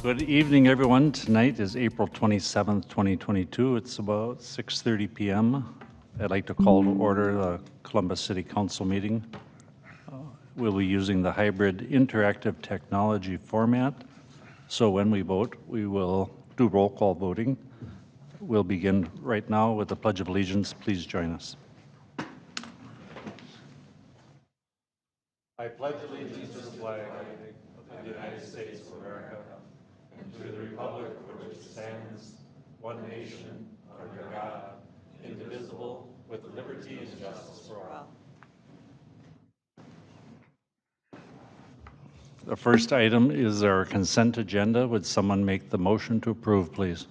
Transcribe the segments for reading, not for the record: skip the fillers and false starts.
Good evening, everyone. Tonight is April 27th, 2022. It's about 6:30 p.m. I'd like to call to order the Columbus City Council meeting. We'll be using the hybrid interactive technology format. So when we vote, we will do roll call voting. We'll begin right now with the Pledge of Allegiance. Please join us. I pledge allegiance to the flag of the United States of America and to the republic for which it stands, one nation, under God, indivisible, with liberty and justice for all. The first item is our consent agenda. Would someone make the motion to approve, please?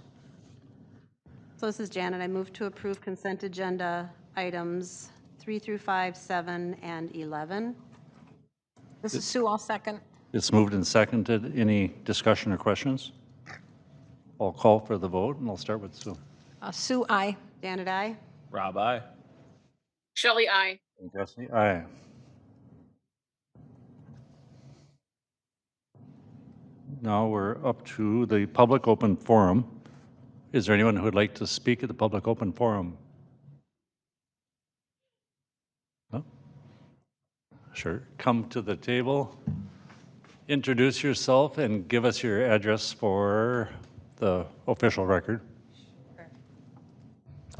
So this is Janet. I move to approve consent agenda items 3 through 5, 7, and 11. This is Sue, I'll second. It's moved and seconded. Any discussion or questions? I'll call for the vote, and I'll start with Sue. Sue, aye. Janet, aye. Rob, aye. Shelley, aye. And Jesse, aye. Now we're up to the public open forum. Is there anyone who would like to speak at the public open forum? No? Sure. Come to the table, introduce yourself, and give us your address for the official record.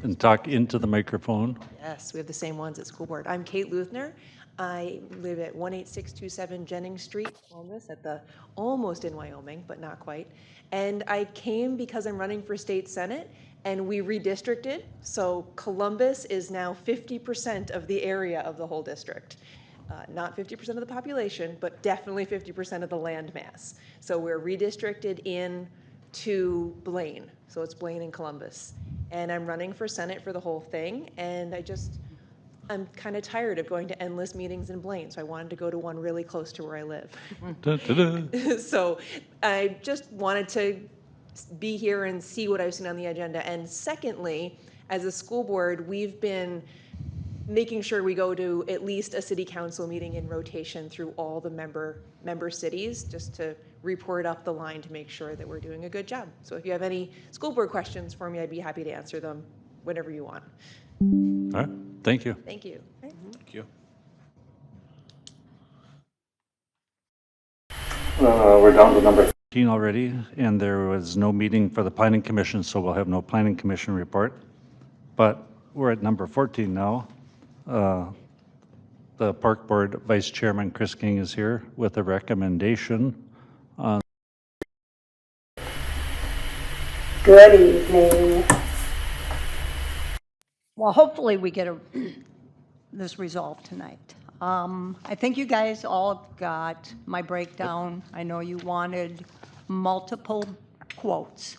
And talk into the microphone. Yes, we have the same ones at school board. I'm Kate Luthner. I live at 18627 Jennings Street, Columbus, almost in Wyoming, but not quite. And I came because I'm running for state senate, and we redistricted. So Columbus is now 50% of the area of the whole district. Not 50% of the population, but definitely 50% of the land mass. So we're redistricted in to Blaine. So it's Blaine and Columbus. And I'm running for Senate for the whole thing. And I'm kind of tired of going to endless meetings in Blaine. So I wanted to go to one really close to where I live. So I just wanted to be here and see what I've seen on the agenda. And secondly, as a school board, we've been making sure we go to at least a city council meeting in rotation through all the member cities, just to report up the line to make sure that we're doing a good job. So if you have any school board questions for me, I'd be happy to answer them whenever you want. All right, thank you. Thank you. Thank you. We're down to number 13 already, and there was no meeting for the Planning Commission, so we'll have no Planning Commission report. But we're at number 14 now. The Park Board Vice Chairman Chris King is here with a recommendation on. Good evening. Well, hopefully we get this resolved tonight. I think you guys all got my breakdown. I know you wanted multiple quotes.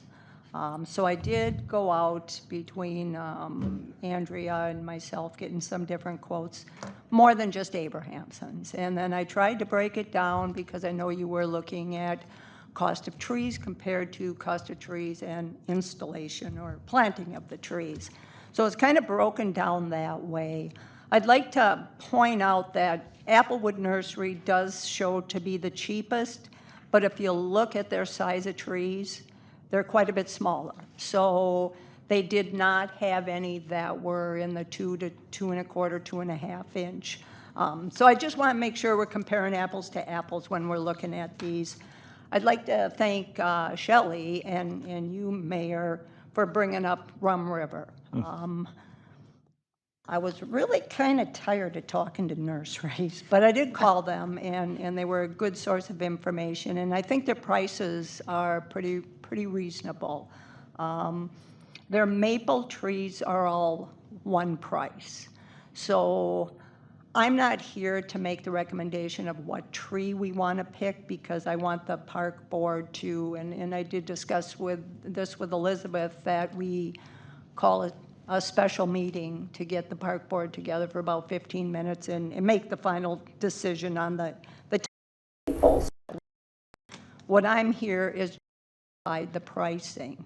So I did go out between Andrea and myself getting some different quotes, more than just Abrahamson's. And then I tried to break it down because I know you were looking at cost of trees compared to cost of trees and installation or planting of the trees. So it's kind of broken down that way. I'd like to point out that Applewood Nursery does show to be the cheapest, but if you look at their size of trees, they're quite a bit smaller. So they did not have any that were in the 2 to 2.25, 2.5 inch. So I just want to make sure we're comparing apples to apples when we're looking at these. I'd like to thank Shelley and you, Mayor, for bringing up Rum River. I was really kind of tired of talking to nurseries, but I did call them, and they were a good source of information, and I think their prices are pretty reasonable. Their maple trees are all one price. So I'm not here to make the recommendation of what tree we want to pick, because I want the park board to, and I did discuss with Elizabeth, that we call it a special meeting to get the park board together for about 15 minutes and make the final decision on the tables. What I'm here is by the pricing.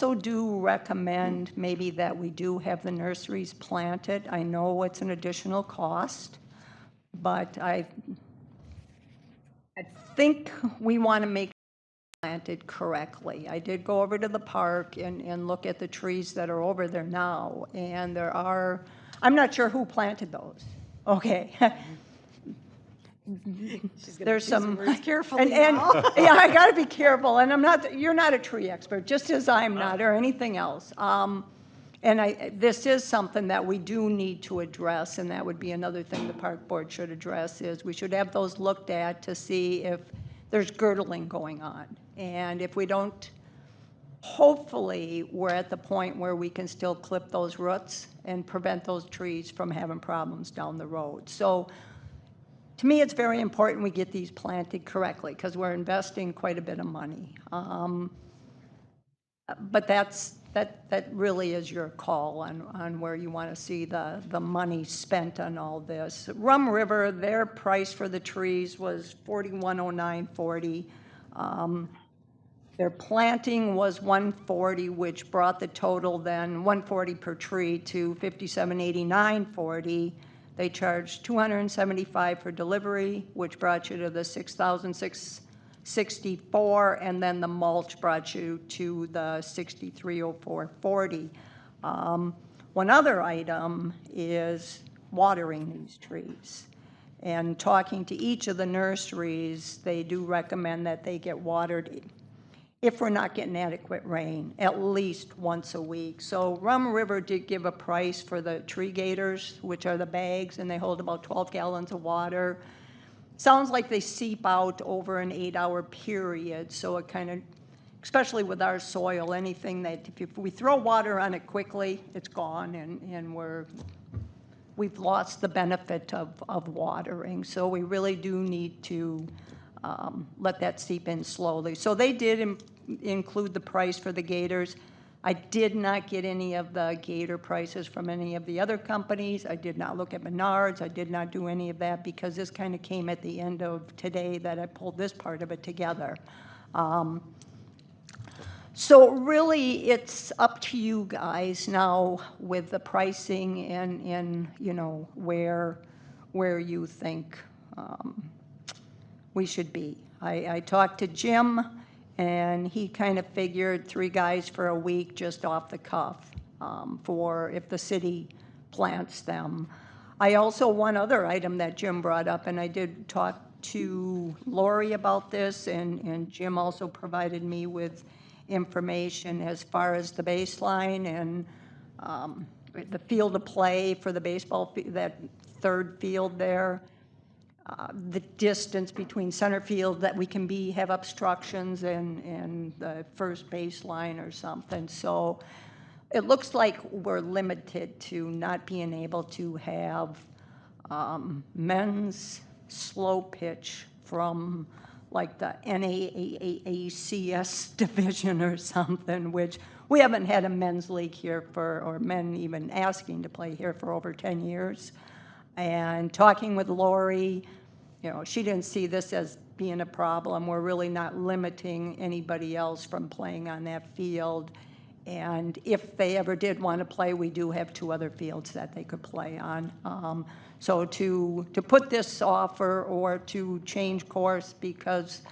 Also do recommend maybe that we do have the nurseries planted. I know it's an additional cost, but I think we want to make planted correctly. I did go over to the park and look at the trees that are over there now, and there are, I'm not sure who planted those. Okay. There's some. carefully and now. Yeah, I got to be careful, and I'm not, you're not a tree expert, just as I'm not, or anything else. This is something that we do need to address, and that would be another thing the park board should address, is we should have those looked at to see if there's girdling going on. And if we don't, hopefully, we're at the point where we can still clip those roots and prevent those trees from having problems down the road. So to me, it's very important we get these planted correctly, because we're investing quite a bit of money. But that really is your call on where you want to see the money spent on all this. Rum River, their price for the trees was $41.0940. Their planting was $140, which brought the total then, $140 per tree, to $57.8940. They charged $275 for delivery, which brought you to the $6,664, and then the mulch brought you to the $6304.40. One other item is watering these trees. And talking to each of the nurseries, they do recommend that they get watered, if we're not getting adequate rain, at least once a week. So Rum River did give a price for the tree gators, which are the bags, and they hold about 12 gallons of water. Sounds like they seep out over an 8-hour period, so it kind of, especially with our soil, anything that, if we throw water on it quickly, it's gone, and we've lost the benefit of watering. So we really do need to let that seep in slowly. So they did include the price for the gators. I did not get any of the gator prices from any of the other companies. I did not look at Menards. I did not do any of that, because this kind of came at the end of today that I pulled this part of it together. So really, it's up to you guys now with the pricing and you know, where you think we should be. I talked to Jim, and he kind of figured 3 guys for a week just off the cuff for if the city plants them. I also, one other item that Jim brought up, and I did talk to Lori about this, and Jim also provided me with information as far as the baseline and the field of play for the baseball, that third field there. The distance between center field that we can have obstructions and the first baseline or something. So it looks like we're limited to not being able to have men's slow pitch from like the NAACS division or something, which we haven't had a men's league here or men even asking to play here for over 10 years. And talking with Lori, you know, she didn't see this as being a problem. We're really not limiting anybody else from playing on that field. And if they ever did want to play, we do have 2 other fields that they could play on. So to put this off or to change course because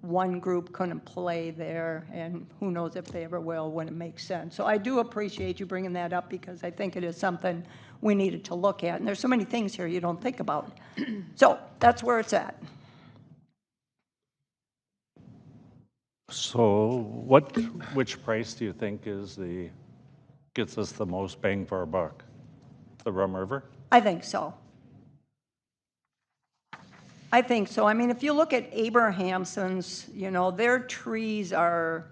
one group couldn't play there, and who knows if they ever will, when it makes sense. So I do appreciate you bringing that up, because I think it is something we needed to look at. And there's so many things here you don't think about. So that's where it's at. So which price do you think gets us the most bang for our buck? The Rum River? I think so. I think so. I mean, if you look at Abrahamson's, you know, their trees are,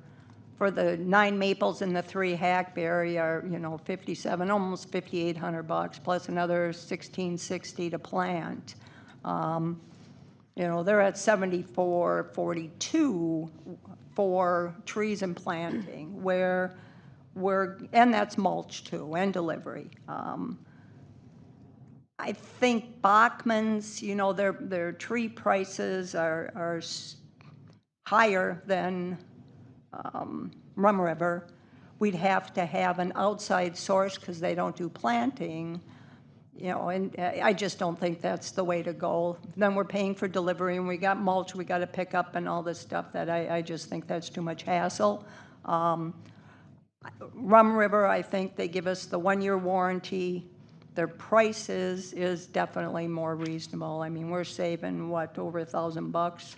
for the 9 maples and the 3 hackberry are, you know, 57, almost $5,800, plus another $1,660 to plant. You know, they're at $74.42 for trees and planting, and that's mulch too, and delivery. I think Bachman's, you know, their tree prices are higher than Rum River. We'd have to have an outside source, because they don't do planting. You know, and I just don't think that's the way to go. Then we're paying for delivery, and we got mulch we got to pick up and all this stuff that I just think that's too much hassle. Rum River, I think they give us the 1-year warranty. Their prices is definitely more reasonable. I mean, we're saving, what, over $1,000?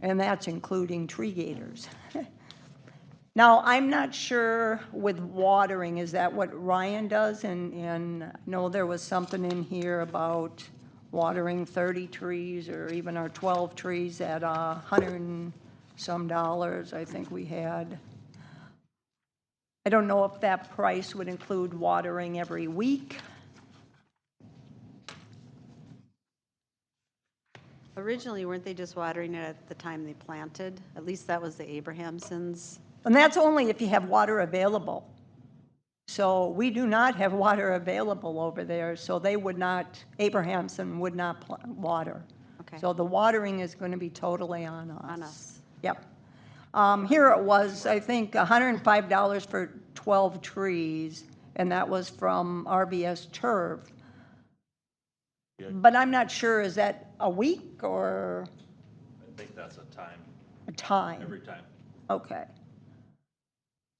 And that's including tree gators. Now, I'm not sure with watering, is that what Ryan does? And I know there was something in here about watering 30 trees or even our 12 trees at $100 and some dollars, I think we had. I don't know if that price would include watering every week. Originally, weren't they just watering it at the time they planted? At least that was the Abrahamsons. And that's only if you have water available. So we do not have water available over there, so they would not, Abrahamson would not water. Okay. So the watering is going to be totally on us. On us. Yep. Here it was, I think, $105 for 12 trees, and that was from RBS Turf. But I'm not sure, is that a week or I think that's a time, a time? every time. Okay.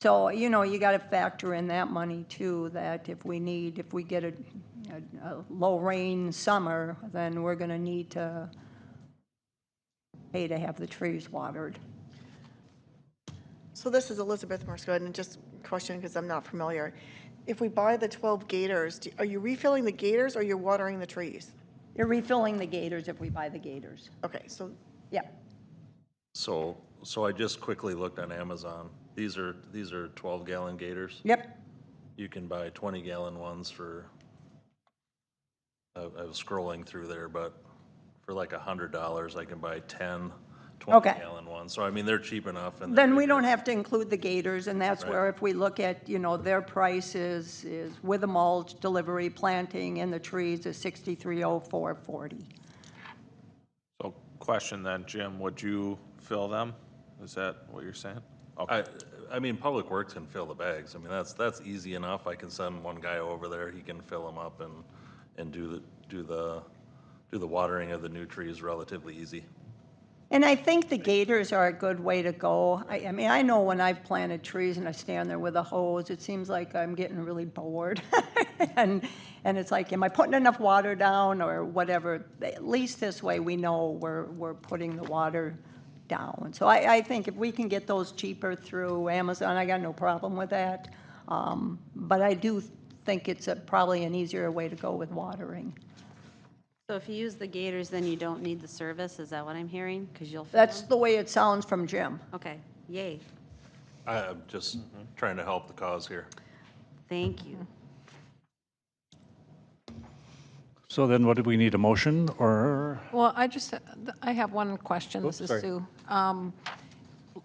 So, you know, you got to factor in that money too, that if we get a low rain summer, then we're going to need to pay to have the trees watered. So this is Elizabeth Morskow, and just question because I'm not familiar. If we buy the 12 gators, are you refilling the gators or you're watering the trees? You're refilling the gators if we buy the gators. Okay, so Yep. So I just quickly looked on Amazon. These are 12-gallon gators. Yep. You can buy 20-gallon ones for, I was scrolling through there, but for like $100, I can buy 10 Okay. 20-gallon ones. So I mean, they're cheap enough and. Then they're we bigger. don't have to include the gators, and that's where if we look at, you know, their price is with the mulch, delivery, planting, and the trees is $6304.40. So question then, Jim, would you fill them? Is that what you're saying? Okay. I mean, Public Works can fill the bags. I mean, that's easy enough. I can send one guy over there. He can fill them up and do the watering of the new trees relatively easy. And I think the gators are a good way to go. I mean, I know when I've planted trees and I stand there with a hose, it seems like I'm getting really bored. And it's like, am I putting enough water down or whatever? At least this way we know we're putting the water down. So I think if we can get those cheaper through Amazon, I got no problem with that. But I do think it's probably an easier way to go with watering. So if you use the gators, then you don't need the service, is that what I'm hearing? Because you'll fill That's them? the way it sounds from Jim. Okay, yay, I'm just trying to help the cause here. thank you. So then what do we need, a motion or? Well, I have one question. Oops, This is sorry. Sue.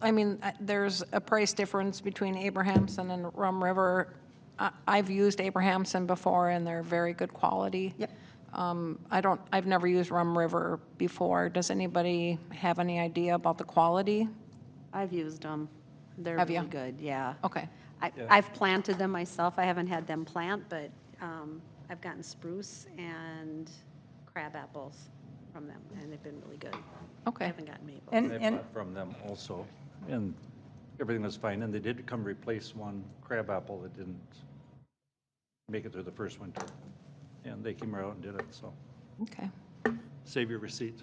I mean, there's a price difference between Abrahamson and Rum River. I've used Abrahamson before, and they're very good quality. Yep. I've never used Rum River before. Does anybody have any idea about the quality? I've used them. They're Have really you? good, yeah. Okay. I've planted them myself. I haven't had them plant, but I've gotten spruce and crab apples from them, and they've been really good. I Okay. haven't gotten maple. I bought from them also, and everything was fine, and they did come replace one crabapple that didn't make it through the first winter, and they came out and did it, so Okay. save your receipt.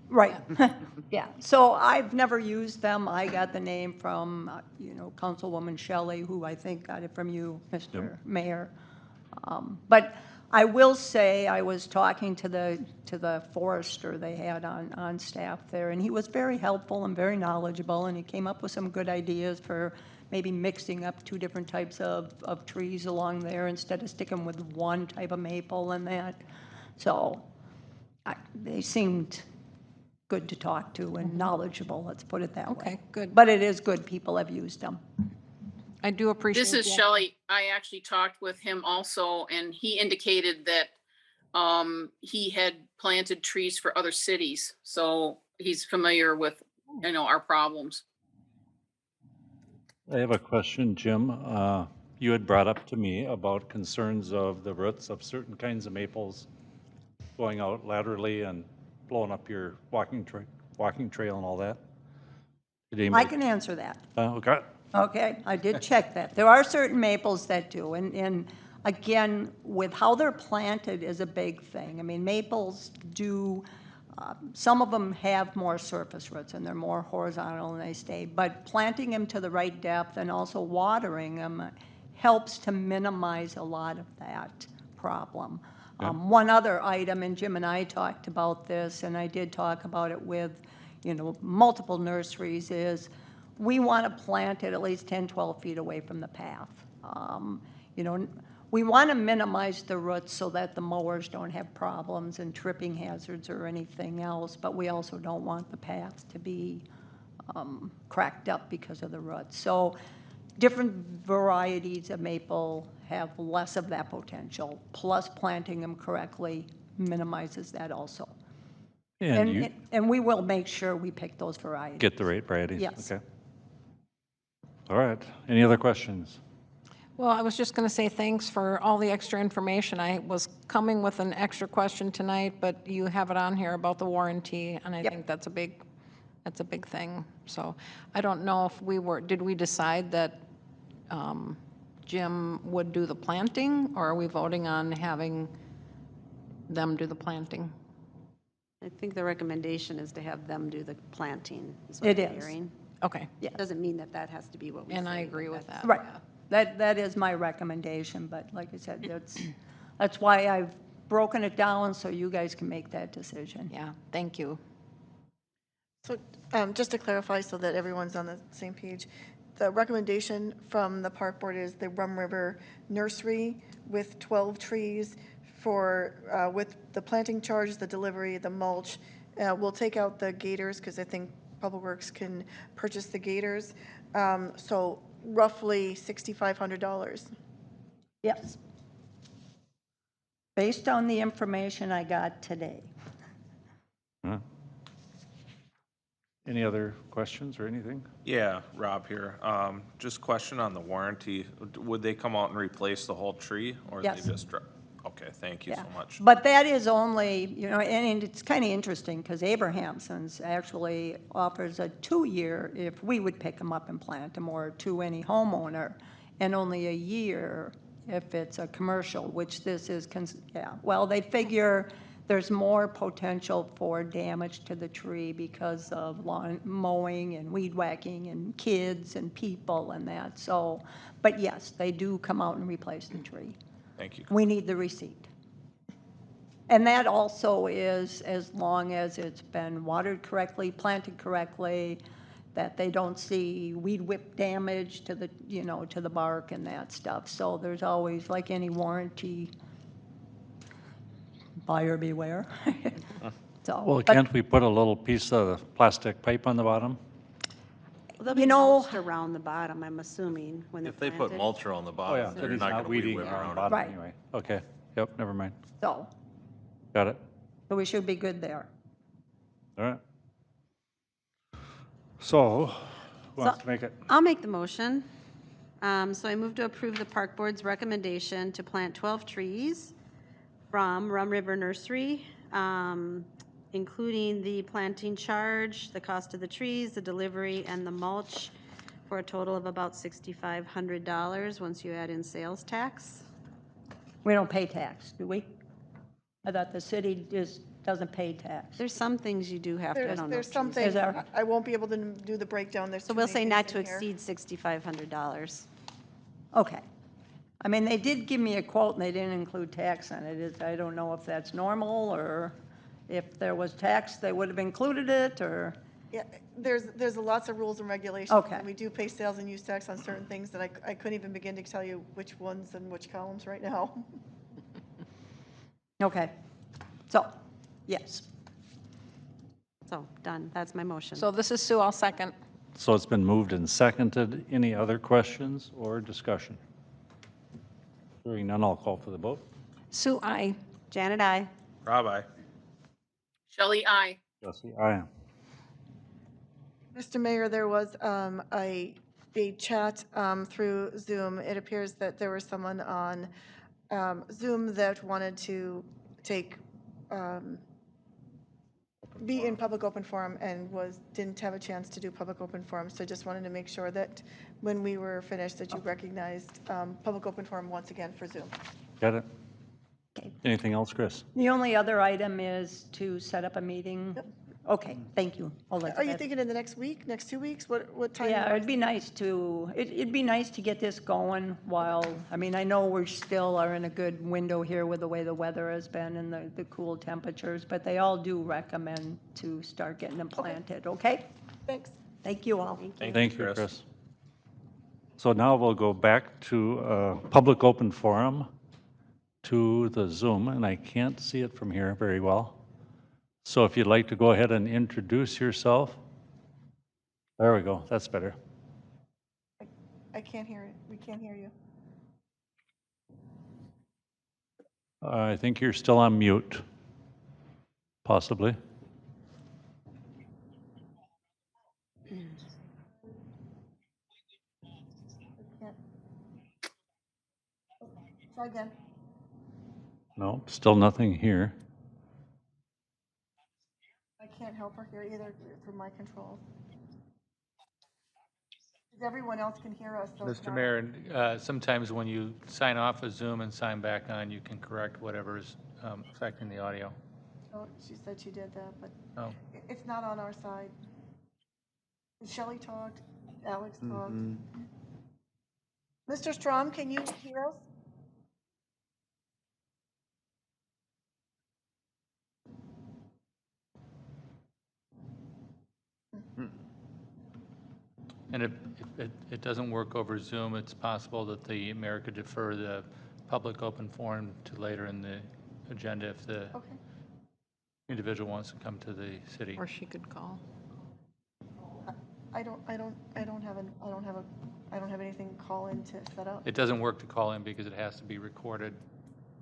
Right, yeah. So I've never used them. I got the name from, you know, Councilwoman Shelley, who I think got it from you, Mr. Mayor. But I will say, I was talking to the forester they had on staff there, and he was very helpful and very knowledgeable, and he came up with some good ideas for maybe mixing up 2 different types of trees along there instead of sticking with one type of maple and that. So they seemed good to talk to and knowledgeable, let's put it that way. Okay, good. But it is good, people have used them. I do appreciate This is the- Shelley. I actually talked with him also, and he indicated that he had planted trees for other cities. So he's familiar with, our problems. I have a question, Jim. you had brought up to me about concerns of the roots of certain kinds of maples going out laterally and blowing up your walking trail and all that. Did I anybody? can answer that. Okay. Okay, I did check that. There are certain maples that do, and again, with how they're planted is a big thing. I mean, maples do, some of them have more surface roots and they're more horizontal and they stay, but planting them to the right depth and also watering them helps to minimize a lot of that problem. One other item, and Jim and I talked about this, and I did talk about it with, multiple nurseries, is we want to plant it at least 10, 12 feet away from the path. We want to minimize the roots so that the mowers don't have problems and tripping hazards or anything else, but we also don't want the path to be cracked up because of the roots. So different varieties of maple have less of that potential, plus planting them correctly minimizes that also. And you And we will make sure we pick those varieties. get the right varieties? Yes. Okay. All right. Any other questions? Well, I was just going to say thanks for all the extra information. I was coming with an extra question tonight, but you have it on here about the warranty, and I Yep. think that's a big thing. So I don't know if did we decide that Jim would do the planting, or are we voting on having them do the planting? I think the recommendation is to have them do the planting, is what It I'm is. hearing. Okay. Yeah. Doesn't mean that that has to be what we say. And I but agree with that's- that. Right. That is my recommendation, but like I said, that's why I've broken it down so you guys can make that decision. Yeah, thank you. So just to clarify so that everyone's on the same page, the recommendation from the park board is the Rum River Nursery with 12 trees with the planting charge, the delivery, the mulch. We'll take out the gators because I think Public Works can purchase the gators. So roughly $6,500. Yes. Based on the information I got today. Huh? Any other questions or anything? Yeah, Rob here. Just question on the warranty. Would they come out and replace the whole tree or Yes. they just drop? Okay, thank you Yeah. so much. But that is only, and it's kind of interesting because Abrahamson's actually offers a 2-year if we would pick them up and plant them, or to any homeowner, and only a year if it's a commercial, which this is, well, they figure there's more potential for damage to the tree because of lawn mowing and weed whacking and kids and people and that. So, but yes, they do come out and replace the tree. Thank you. We need the receipt. And that also is as long as it's been watered correctly, planted correctly, that they don't see weed whip damage to the, to the bark and that stuff. So there's always, like any warranty, buyer beware. So, Well, but, can't we put a little piece of plastic pipe on the bottom? They'll be You know- mulched around the bottom, I'm assuming, when they're If they planted. put mulch around the Oh, yeah, bottom, then they're he's not not gonna weed weeding whip around around bottom it. Right. anyway. Okay, yep, never mind. so, Got it. so we should be good there. All right. So, who wants So- to make it? I'll make the motion. So I move to approve the park board's recommendation to plant 12 trees from Rum River Nursery, including the planting charge, the cost of the trees, the delivery, and the mulch, for a total of about $6,500 once you add in sales tax. We don't pay tax, do we? I thought the city just doesn't pay tax. There's some things you do have to, I There's don't know. there's trees. something, Is there? I won't be able to do the breakdown. There's So too we'll many say things not to in here. exceed $6,500. Okay. I mean, they did give me a quote and they didn't include tax on it. I don't know if that's normal, or if there was tax, they would have included it, or, Yeah, there's lots of rules and regulations. Okay. And we do pay sales and use tax on certain things that I couldn't even begin to tell you which ones and which columns right now. okay. So, yes. So, done, that's my motion. So this is Sue, I'll second. So it's been moved and seconded. Any other questions or discussion? Hearing none, I'll call for the vote. Sue, I. Janet, I. Rob, aye. Shelley, I. Jesse, aye. Mr. Mayor, there was a a chat through Zoom. It appears that there was someone on Zoom that wanted to take, be in public open forum and didn't have a chance to do public open forum. So I just wanted to make sure that when we were finished, that you recognized public open forum once again for Zoom. Got it? Okay. Anything else, Chris? The only other item is to set up a meeting. Okay, thank you, Elizabeth. Are you thinking in the next week, next 2 weeks? What time? Yeah, it'd be nice to, it'd be nice to get this going while, I mean, I know we still are in a good window here with the way the weather has been and the cool temperatures, but they all do recommend to start getting them planted, okay? Thanks. Thank you all. Thank you, Chris. So now we'll go back to public open forum to the Zoom, and I can't see it from here very well. So if you'd like to go ahead and introduce yourself. There we go, that's better. I can't hear it. We can't hear you. I think you're still on mute, possibly. Try again. No, still nothing here. I can't help her here either through my controls. Everyone else can hear us. So it's Mr. not- Mayor, sometimes when you sign off of Zoom and sign back on, you can correct whatever's affecting the audio. Oh, she said she did that, but Oh. it's not on our side. Shelley talked, Alex talked. Mr. Strom, can you hear us? And if it doesn't work over Zoom, it's possible that the mayor could defer the public open forum to later in the agenda if the Okay. individual wants to come to the city. Or she could call. I don't have anything call in to set up. It doesn't work to call in because it has to be recorded.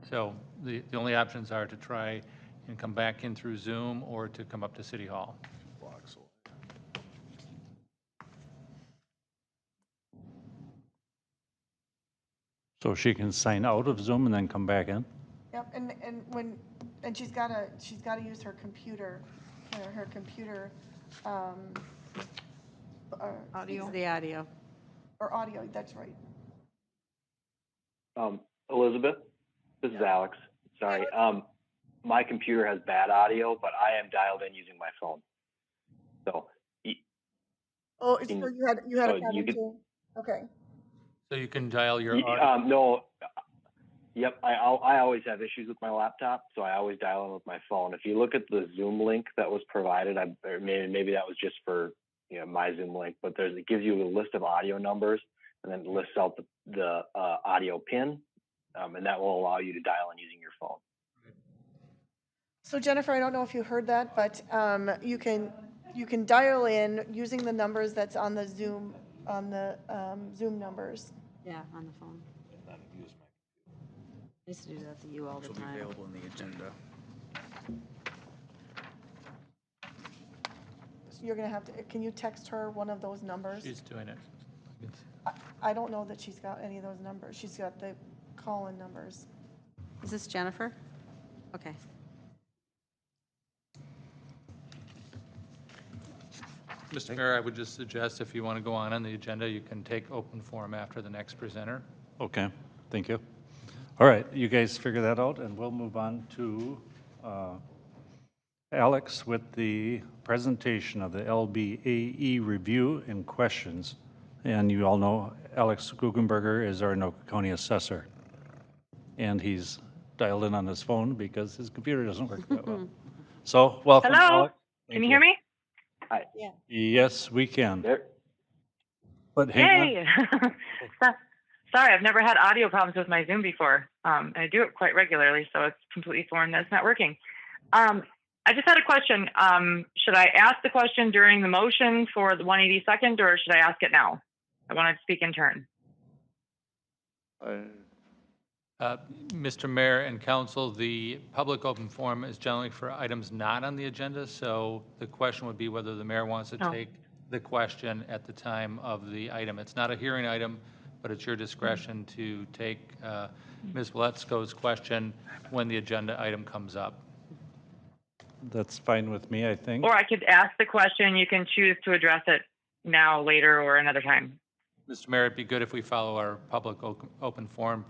So the only options are to try and come back in through Zoom or to come up to City Hall. So she can sign out of Zoom and then come back in? Yep, and she's gotta use her computer, Audio. The audio. or audio, that's right. Elizabeth, this is Alex. Sorry. My computer has bad audio, but I am dialed in using my phone. So, Oh, so you had a so you problem could- too? Okay. So you can dial your audio. no. Yep, I always have issues with my laptop, so I always dial in with my phone. If you look at the Zoom link that was provided, or maybe that was just for my Zoom link, but it gives you a list of audio numbers and then it lists out the audio pin, and that will allow you to dial in using your phone. So Jennifer, I don't know if you heard that, but you can dial in using the numbers that's on the Zoom numbers. Yeah, on the phone. I used to do that to you all the time. Available in the agenda. So you're gonna have to. Can you text her one of those numbers? She's doing it. I don't know that she's got any of those numbers. She's got the call-in numbers. Is this Jennifer? Okay. Mr. Mayor, I would just suggest if you want to go on the agenda, you can take open forum after the next presenter. Okay, thank you. All right, you guys figure that out, and we'll move on to Alex with the presentation of the LBAE review and questions. And you all know Alex Guggenberger is our Anoka County assessor. And he's dialed in on his phone because his computer doesn't work that well. So, welcome, Hello? Alex. Can you hear me? Hi. Yes, we can. There. But hang Yay! Sorry, I've never had audio problems with my Zoom before. I do it quite regularly, so it's completely foreign that it's not working. I just had a question. Should I ask the question during the motion for the 182nd, or should I ask it now? I want to speak in turn. Mr. Mayor and Council, the public open forum is generally for items not on the agenda, so the question would be whether the mayor wants to take the question at the time of the item. It's not a hearing item, but it's your discretion to take Ms. Valesco's question when the agenda item comes up. That's fine with me, I think. Or I could ask the question, you can choose to address it now, later, or another time. Mr. Mayor, it'd be good if we follow our public open forum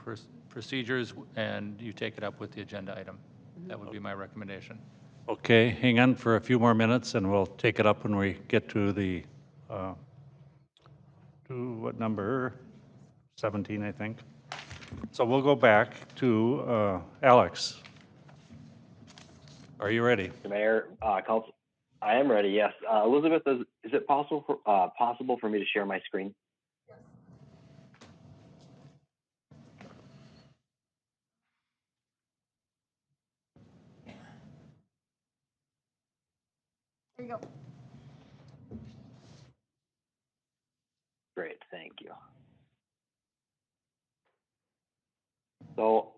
procedures and you take it up with the agenda item. That would be my recommendation. Okay, hang on for a few more minutes and we'll take it up when we get to the, to what number? 17, I think. So we'll go back to Alex. Are you ready? Mr. Mayor, Council, I am ready, yes. Elizabeth, is it possible for me to share my screen? There you go. Great, thank you. So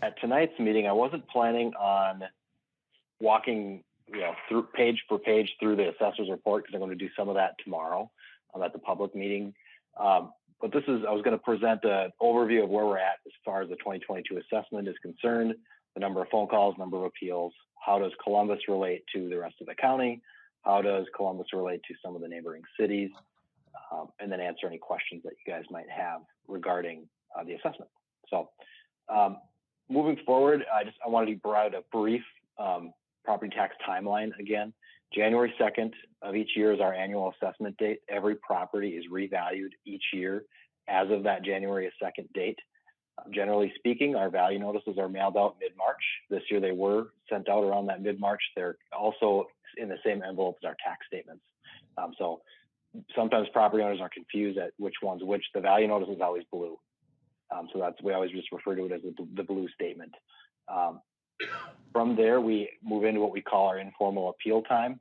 at tonight's meeting, I wasn't planning on walking, through page for page through the assessor's report because I'm going to do some of that tomorrow at the public meeting. But I was going to present an overview of where we're at as far as the 2022 assessment is concerned, the number of phone calls, number of appeals, how does Columbus relate to the rest of the county, how does Columbus relate to some of the neighboring cities, and then answer any questions that you guys might have regarding the assessment. So moving forward, I wanted to provide a brief property tax timeline again. January 2nd of each year is our annual assessment date. Every property is revalued each year as of that January 2nd date. Generally speaking, our value notices are mailed out mid-March. This year they were sent out around that mid-March. They're also in the same envelope as our tax statements. So sometimes property owners are confused at which one's which. The value notice is always blue. So we always just refer to it as the blue statement. From there, we move into what we call our informal appeal time.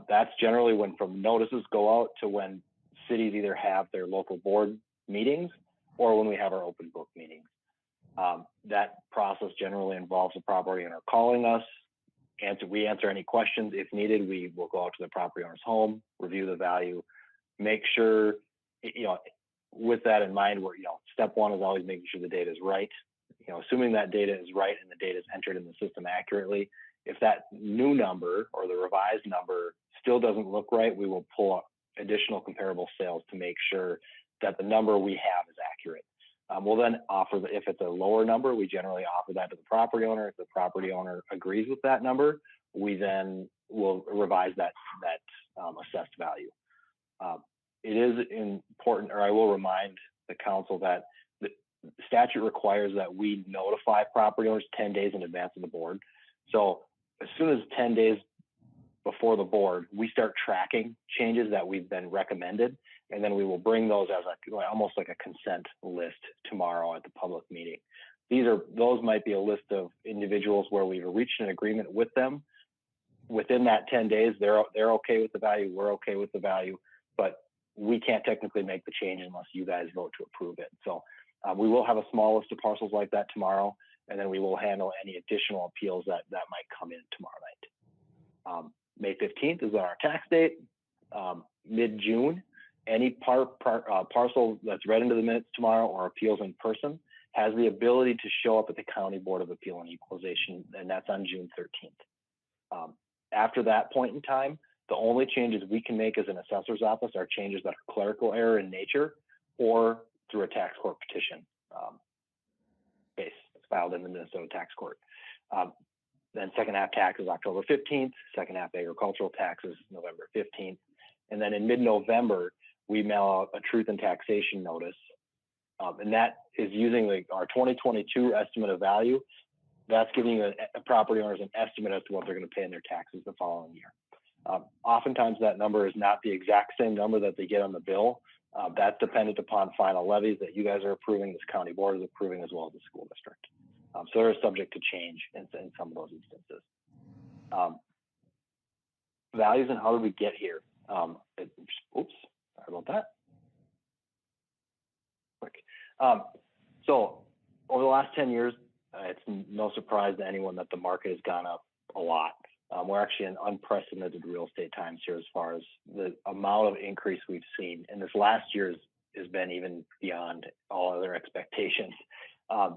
That's generally when from notices go out to when cities either have their local board meetings or when we have our open book meetings. That process generally involves the property owner calling us. We answer any questions. If needed, we will go out to the property owner's home, review the value, make sure, with that in mind, step one is always making sure the data is right. Assuming that data is right and the data is entered in the system accurately, if that new number or the revised number still doesn't look right, we will pull up additional comparable sales to make sure that the number we have is accurate. We'll then offer, if it's a lower number, we generally offer that to the property owner. If the property owner agrees with that number, we then will revise that assessed value. It is important, or I will remind the council that the statute requires that we notify property owners 10 days in advance of the board. So as soon as 10 days before the board, we start tracking changes that we've been recommended, and then we will bring those as almost like a consent list tomorrow at the public meeting. Those might be a list of individuals where we've reached an agreement with them. Within that 10 days, they're okay with the value, we're okay with the value, but we can't technically make the change unless you guys vote to approve it. So we will have a small list of parcels like that tomorrow, and then we will handle any additional appeals that might come in tomorrow night. May 15th is our tax date. Mid-June, any parcel that's read into the minutes tomorrow or appeals in person has the ability to show up at the County Board of Appeal and Equalization, and that's on June 13th. After that point in time, the only changes we can make as an assessor's office are changes that are clerical error in nature or through a tax court petition case filed in the Minnesota tax court. Then second half tax is October 15th, second half agricultural taxes November 15th. And then in mid-November, we mail out a truth and taxation notice. And that is using our 2022 estimate of value. That's giving a property owners an estimate as to what they're going to pay in their taxes the following year. Oftentimes that number is not the exact same number that they get on the bill. That's dependent upon final levies that you guys are approving, this county board is approving, as well as the school district. So they're subject to change in some of those instances. Values and how did we get here? Oops, sorry about that. Quick. So over the last 10 years, it's no surprise to anyone that the market has gone up a lot. We're actually in unprecedented real estate times here as far as the amount of increase we've seen. And this last year has been even beyond all other expectations.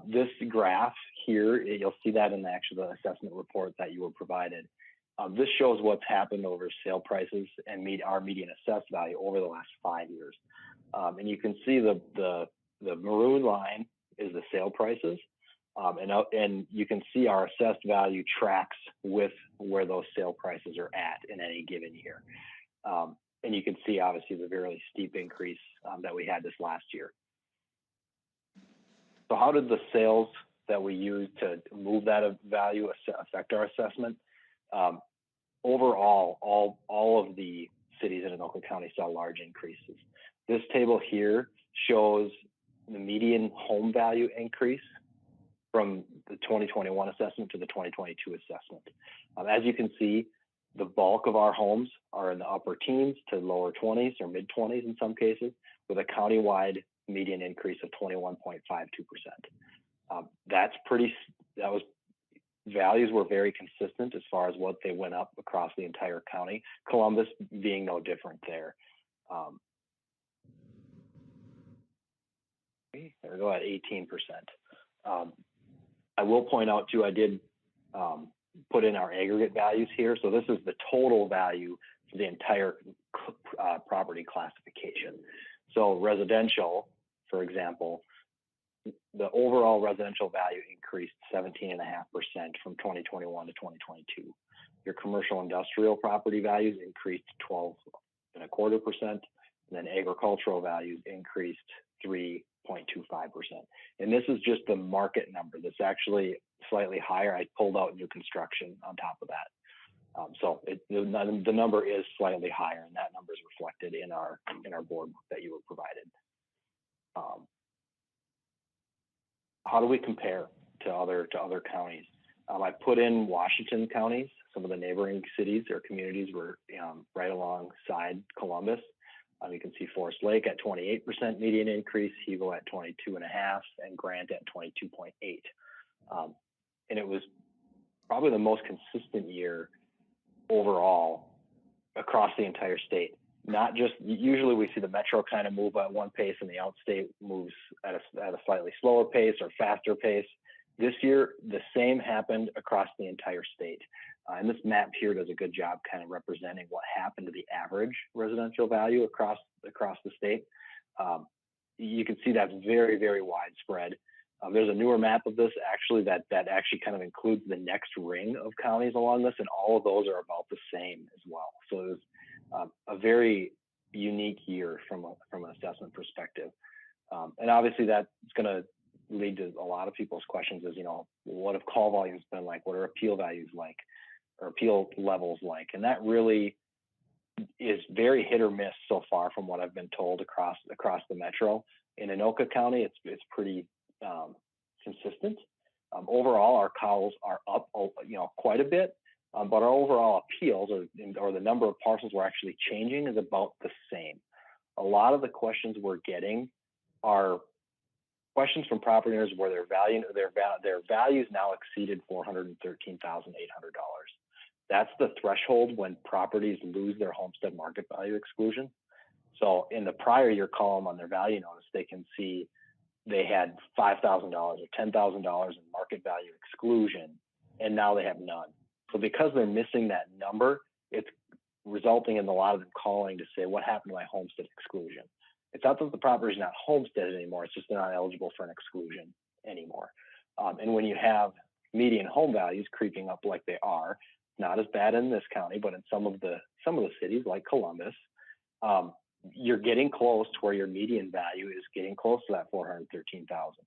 This graph here, you'll see that in the assessment report that you were provided. This shows what's happened over sale prices and our median assessed value over the last 5 years. And you can see the maroon line is the sale prices. And you can see our assessed value tracks with where those sale prices are at in any given year. And you can see obviously the very steep increase that we had this last year. So how did the sales that we used to move that value affect our assessment? Overall, all of the cities in Anoka County saw large increases. This table here shows the median home value increase from the 2021 assessment to the 2022 assessment. As you can see, the bulk of our homes are in the upper teens to lower 20s or mid 20s in some cases, with a countywide median increase of 21.52%. Values were very consistent as far as what they went up across the entire county, Columbus being no different there. There we go at 18%. I will point out too, I did put in our aggregate values here. So this is the total value for the entire property classification. So residential, for example, the overall residential value increased 17.5% from 2021 to 2022. Your commercial industrial property values increased 12.25%, and then agricultural values increased 3.25%. And this is just the market number. That's actually slightly higher. I pulled out new construction on top of that. So the number is slightly higher, and that number is reflected in our board that you were provided. How do we compare to other counties? I put in Washington counties. Some of the neighboring cities or communities were right alongside Columbus. You can see Forest Lake at 28% median increase, Hebo at 22.5%, and Grant at 22.8%. And it was probably the most consistent year overall across the entire state. Not just, usually we see the metro kind of move at one pace and the outstate moves at a slightly slower pace or faster pace. This year, the same happened across the entire state. And this map here does a good job kind of representing what happened to the average residential value across the state. You can see that's very, very widespread. There's a newer map of this actually that actually kind of includes the next ring of counties along this, and all of those are about the same as well. So it was a very unique year from an assessment perspective. And obviously that's going to lead to a lot of people's questions is, what have call volumes been like? What are appeal values like? Or appeal levels like? And that really is very hit or miss so far from what I've been told across the metro. In Anoka County, it's pretty consistent. Overall, our calls are up, quite a bit, but our overall appeals or the number of parcels we're actually changing is about the same. A lot of the questions we're getting are questions from property owners where their values now exceeded $413,800. That's the threshold when properties lose their homestead market value exclusion. So in the prior year column on their value notice, they can see they had $5,000 or $10,000 in market value exclusion, and now they have none. So because they're missing that number, it's resulting in a lot of them calling to say, what happened to my homestead exclusion? It's not that the property is not homesteaded anymore, it's just they're not eligible for an exclusion anymore. And when you have median home values creeping up like they are, not as bad in this county, but in some of the cities like Columbus, you're getting close to where your median value is getting close to that 413,000.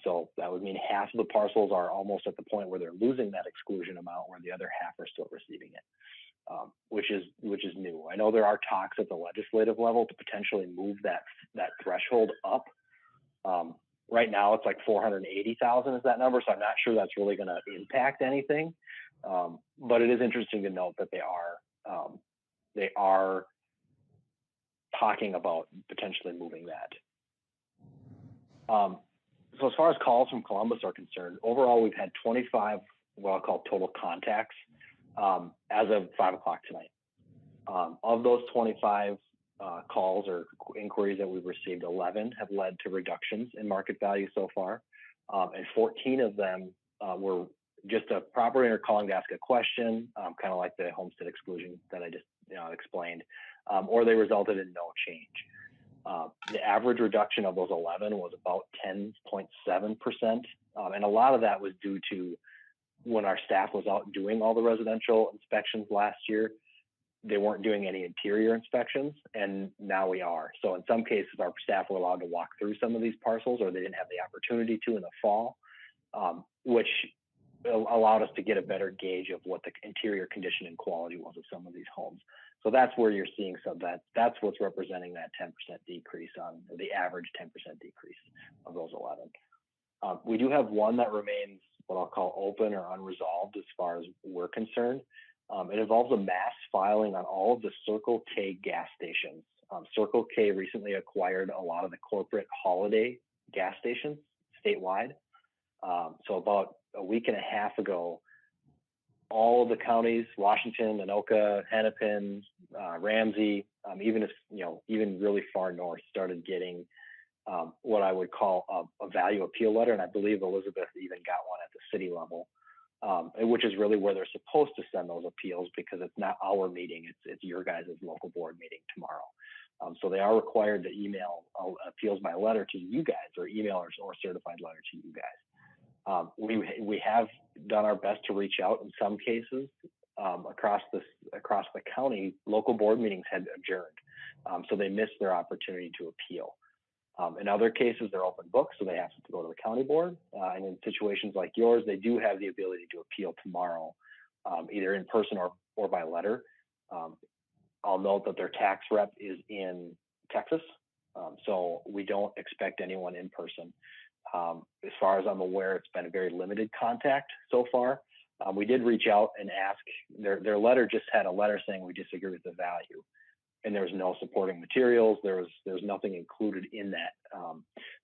So that would mean half of the parcels are almost at the point where they're losing that exclusion amount, where the other half are still receiving it, which is new. I know there are talks at the legislative level to potentially move that threshold up. Right now it's like 480,000 is that number, so I'm not sure that's really going to impact anything. But it is interesting to note that they are talking about potentially moving that. So as far as calls from Columbus are concerned, overall we've had 25 what I'll call total contacts as of 5 o'clock tonight. Of those 25 calls or inquiries that we've received, 11 have led to reductions in market value so far, and 14 of them were just a proper owner calling to ask a question, kind of like the homestead exclusion that I just explained, or they resulted in no change. The average reduction of those 11 was about 10.7%, and a lot of that was due to when our staff was out doing all the residential inspections last year. They weren't doing any interior inspections, and now we are. So in some cases, our staff were allowed to walk through some of these parcels, or they didn't have the opportunity to in the fall, which allowed us to get a better gauge of what the interior condition and quality was of some of these homes. So that's where you're seeing some of that's what's representing that 10% decrease on the average 10% decrease of those 11. We do have one that remains what I'll call open or unresolved as far as we're concerned. It involves a mass filing on all of the Circle K gas stations. Circle K recently acquired a lot of the corporate holiday gas stations statewide. So about a week and a half ago, all of the counties, Washington, Anoka, Hennepin, Ramsey, even really far north, started getting what I would call a value appeal letter. And I believe Elizabeth even got one at the city level. Which is really where they're supposed to send those appeals, because it's not our meeting, it's your guys' local board meeting tomorrow. So they are required to email appeals by letter to you guys, or email or certified letter to you guys. We have done our best to reach out in some cases. Across the county, local board meetings had adjourned, so they missed their opportunity to appeal. In other cases, they're open books, so they have to go to the county board. And in situations like yours, they do have the ability to appeal tomorrow, either in person or by letter. I'll note that their tax rep is in Texas, so we don't expect anyone in person. As far as I'm aware, it's been a very limited contact so far. We did reach out and ask. Their letter just had a letter saying we disagree with the value. And there was no supporting materials. There was nothing included in that.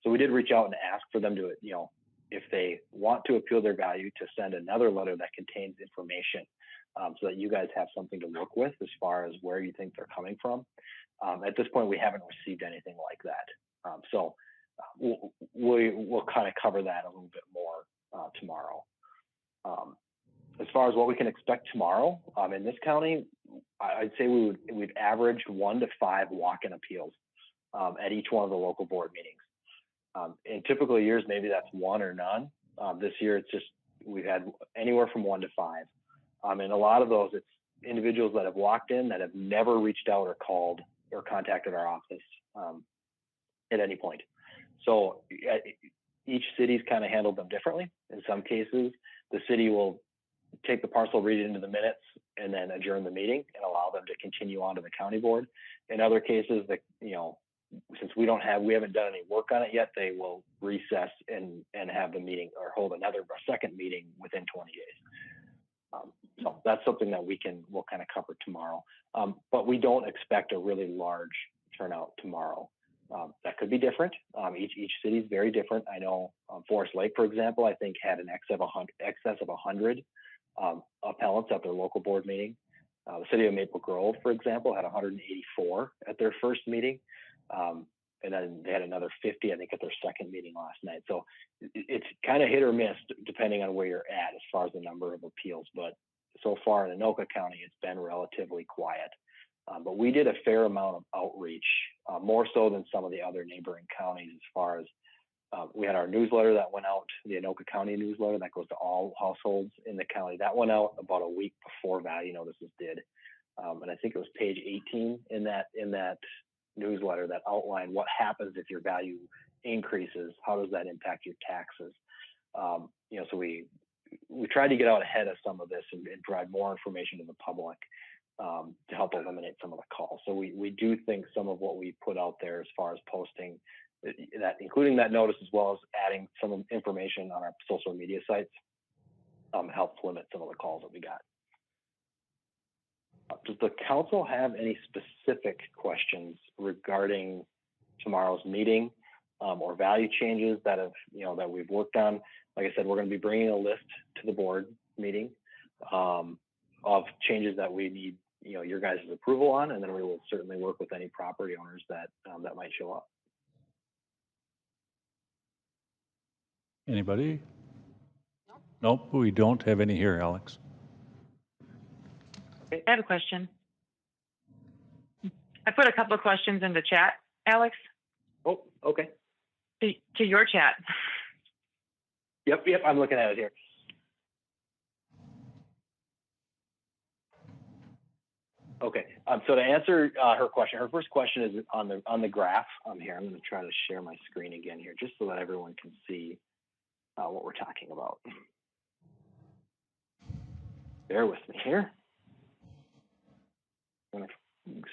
So we did reach out and ask for them to, if they want to appeal their value, to send another letter that contains information, so that you guys have something to work with as far as where you think they're coming from. At this point, we haven't received anything like that. So we'll kind of cover that a little bit more tomorrow. As far as what we can expect tomorrow in this county, I'd say we'd average 1 to 5 walk-in appeals at each one of the local board meetings. In typical years, maybe that's 1 or none. This year, it's just we've had anywhere from 1 to 5, and a lot of those, it's individuals that have walked in that have never reached out or called or contacted our office at any point. So each city's kind of handled them differently. In some cases, the city will take the parcel, read it into the minutes, and then adjourn the meeting and allow them to continue on to the county board. In other cases, since we haven't done any work on it yet, they will recess and have the meeting or hold a second meeting within 20 days. So that's something that we'll kind of cover tomorrow. But we don't expect a really large turnout tomorrow. That could be different. Each city is very different. I know Forest Lake, for example, I think had an excess of 100 appellants at their local board meeting. The city of Maple Grove, for example, had 184 at their first meeting. And then they had another 50, I think, at their second meeting last night. So it's kind of hit or miss depending on where you're at as far as the number of appeals. But so far in Anoka County, it's been relatively quiet. But we did a fair amount of outreach, more so than some of the other neighboring counties, as far as we had our newsletter that went out, the Anoka County newsletter that goes to all households in the county. That went out about a week before value notices did. And I think it was page 18 in that newsletter that outlined what happens if your value increases. How does that impact your taxes? So we tried to get out ahead of some of this and provide more information to the public to help eliminate some of the calls. So we do think some of what we put out there as far as posting that, including that notice, as well as adding some information on our social media sites, helps limit some of the calls that we got. Does the council have any specific questions regarding tomorrow's meeting or value changes that that we've worked on? Like I said, we're going to be bringing a list to the board meeting. of changes that we need, your guys' approval on, and then we will certainly work with any property owners that that might show up. Anybody? Nope, we don't have any here, Alex. I have a question. I put a couple of questions in the chat, Alex, Oh, okay. to your chat. Yep, I'm looking at it here. Okay, so to answer her question, her first question is on the graph here. I'm going to try to share my screen again here, just so that everyone can see what we're talking about. Bear with me here. I'm going to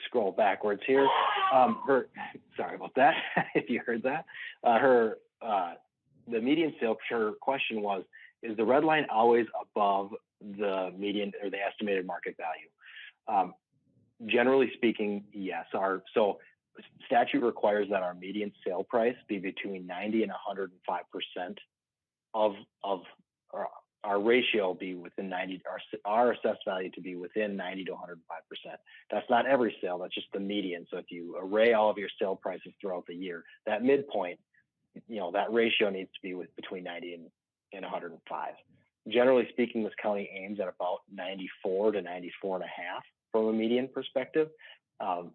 scroll backwards here. Sorry about that. If you heard that, the median sale. Her question was: is the red line always above the median or the estimated market value? Generally speaking, yes. So statute requires that our median sale price be between 90 and 105% of our ratio be within 90, our assessed value to be within 90 to 105%. That's not every sale, that's just the median. So if you array all of your sale prices throughout the year, that midpoint, that ratio needs to be between 90 and 105. Generally speaking, this county aims at about 94 to 94 and a half from a median perspective.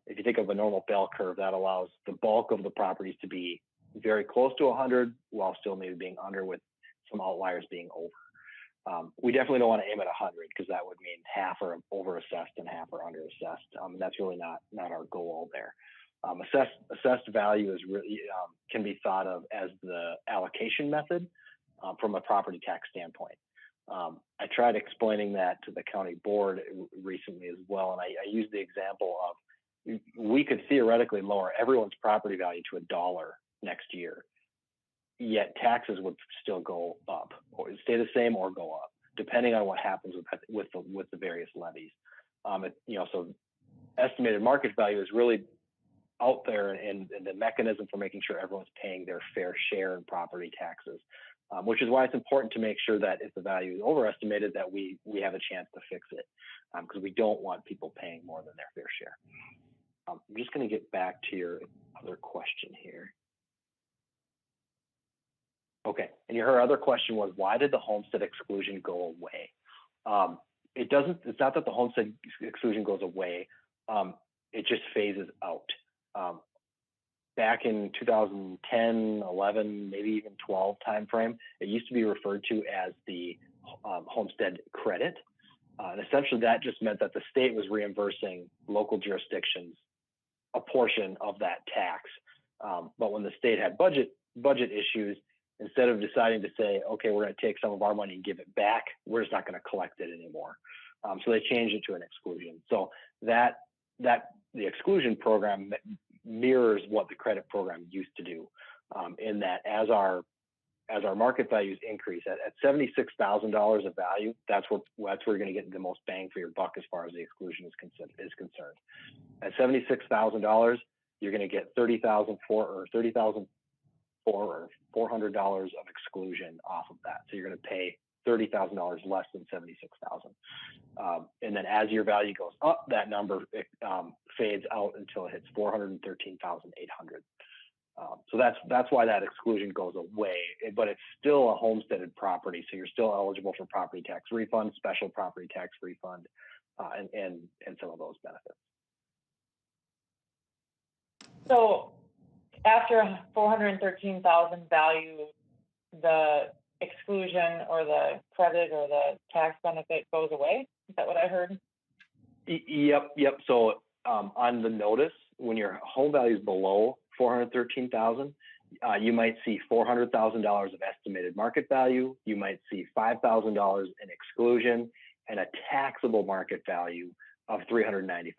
If you think of a normal bell curve, that allows the bulk of the properties to be very close to 100 while still maybe being under, with some outliers being over. We definitely don't want to aim at 100 because that would mean half are over assessed and half are under assessed. That's really not our goal there. Assessed value is really can be thought of as the allocation method from a property tax standpoint. I tried explaining that to the county board recently as well, and I used the example of we could theoretically lower everyone's property value to $1 next year, yet taxes would still go up, or stay the same or go up, depending on what happens with the various levies. So estimated market value is really out there, and the mechanism for making sure everyone's paying their fair share in property taxes. Which is why it's important to make sure that if the value is overestimated, that we have a chance to fix it, because we don't want people paying more than their fair share. I'm just going to get back to your other question here. Okay, and her other question was, why did the homestead exclusion go away? It's not that the homestead exclusion goes away, it just phases out. Back in 2010, 11, maybe even 12 timeframe, it used to be referred to as the homestead credit. And essentially that just meant that the state was reimbursing local jurisdictions a portion of that tax. But when the state had budget issues, instead of deciding to say, okay, we're going to take some of our money and give it back, we're just not going to collect it anymore. So they changed it to an exclusion. So that the exclusion program mirrors what the credit program used to do, in that as our market values increase at $76,000 of value, that's where you're going to get the most bang for your buck as far as the exclusion is concerned. At $76,000, you're going to get $30,400 of exclusion off of that. So you're going to pay $30,000 less than $76,000. And then as your value goes up, that number fades out until it hits $413,800. So that's why that exclusion goes away, but it's still a homesteaded property. So you're still eligible for property tax refund, special property tax refund, and some of those benefits. So after 413,000 value, the exclusion or the credit or the tax benefit goes away? Is that what I heard? Yep. So on the notice, when your home value is below 413,000, you might see $400,000 of estimated market value. You might see $5,000 in exclusion and a taxable market value of $395,000.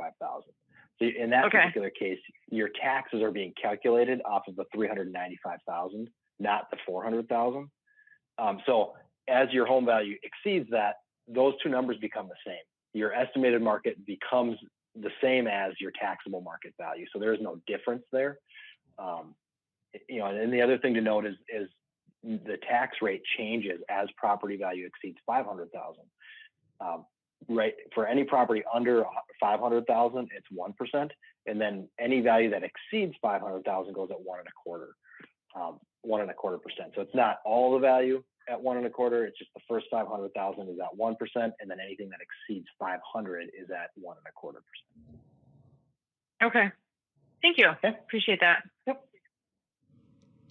So in that particular case, your taxes are being calculated off of the $395,000, not the $400,000. So as your home value exceeds that, those two numbers become the same. Your estimated market becomes the same as your taxable market value. So there's no difference there. And the other thing to note is the tax rate changes as property value exceeds $500,000. right, for any property under 500,000, it's 1%. And then any value that exceeds 500,000 goes at 1.25%. So it's not all the value at 1.25. It's just the first 500,000 is at 1%. And then anything that exceeds 500 is at 1.25%. Okay. Thank you. Appreciate that. Yep.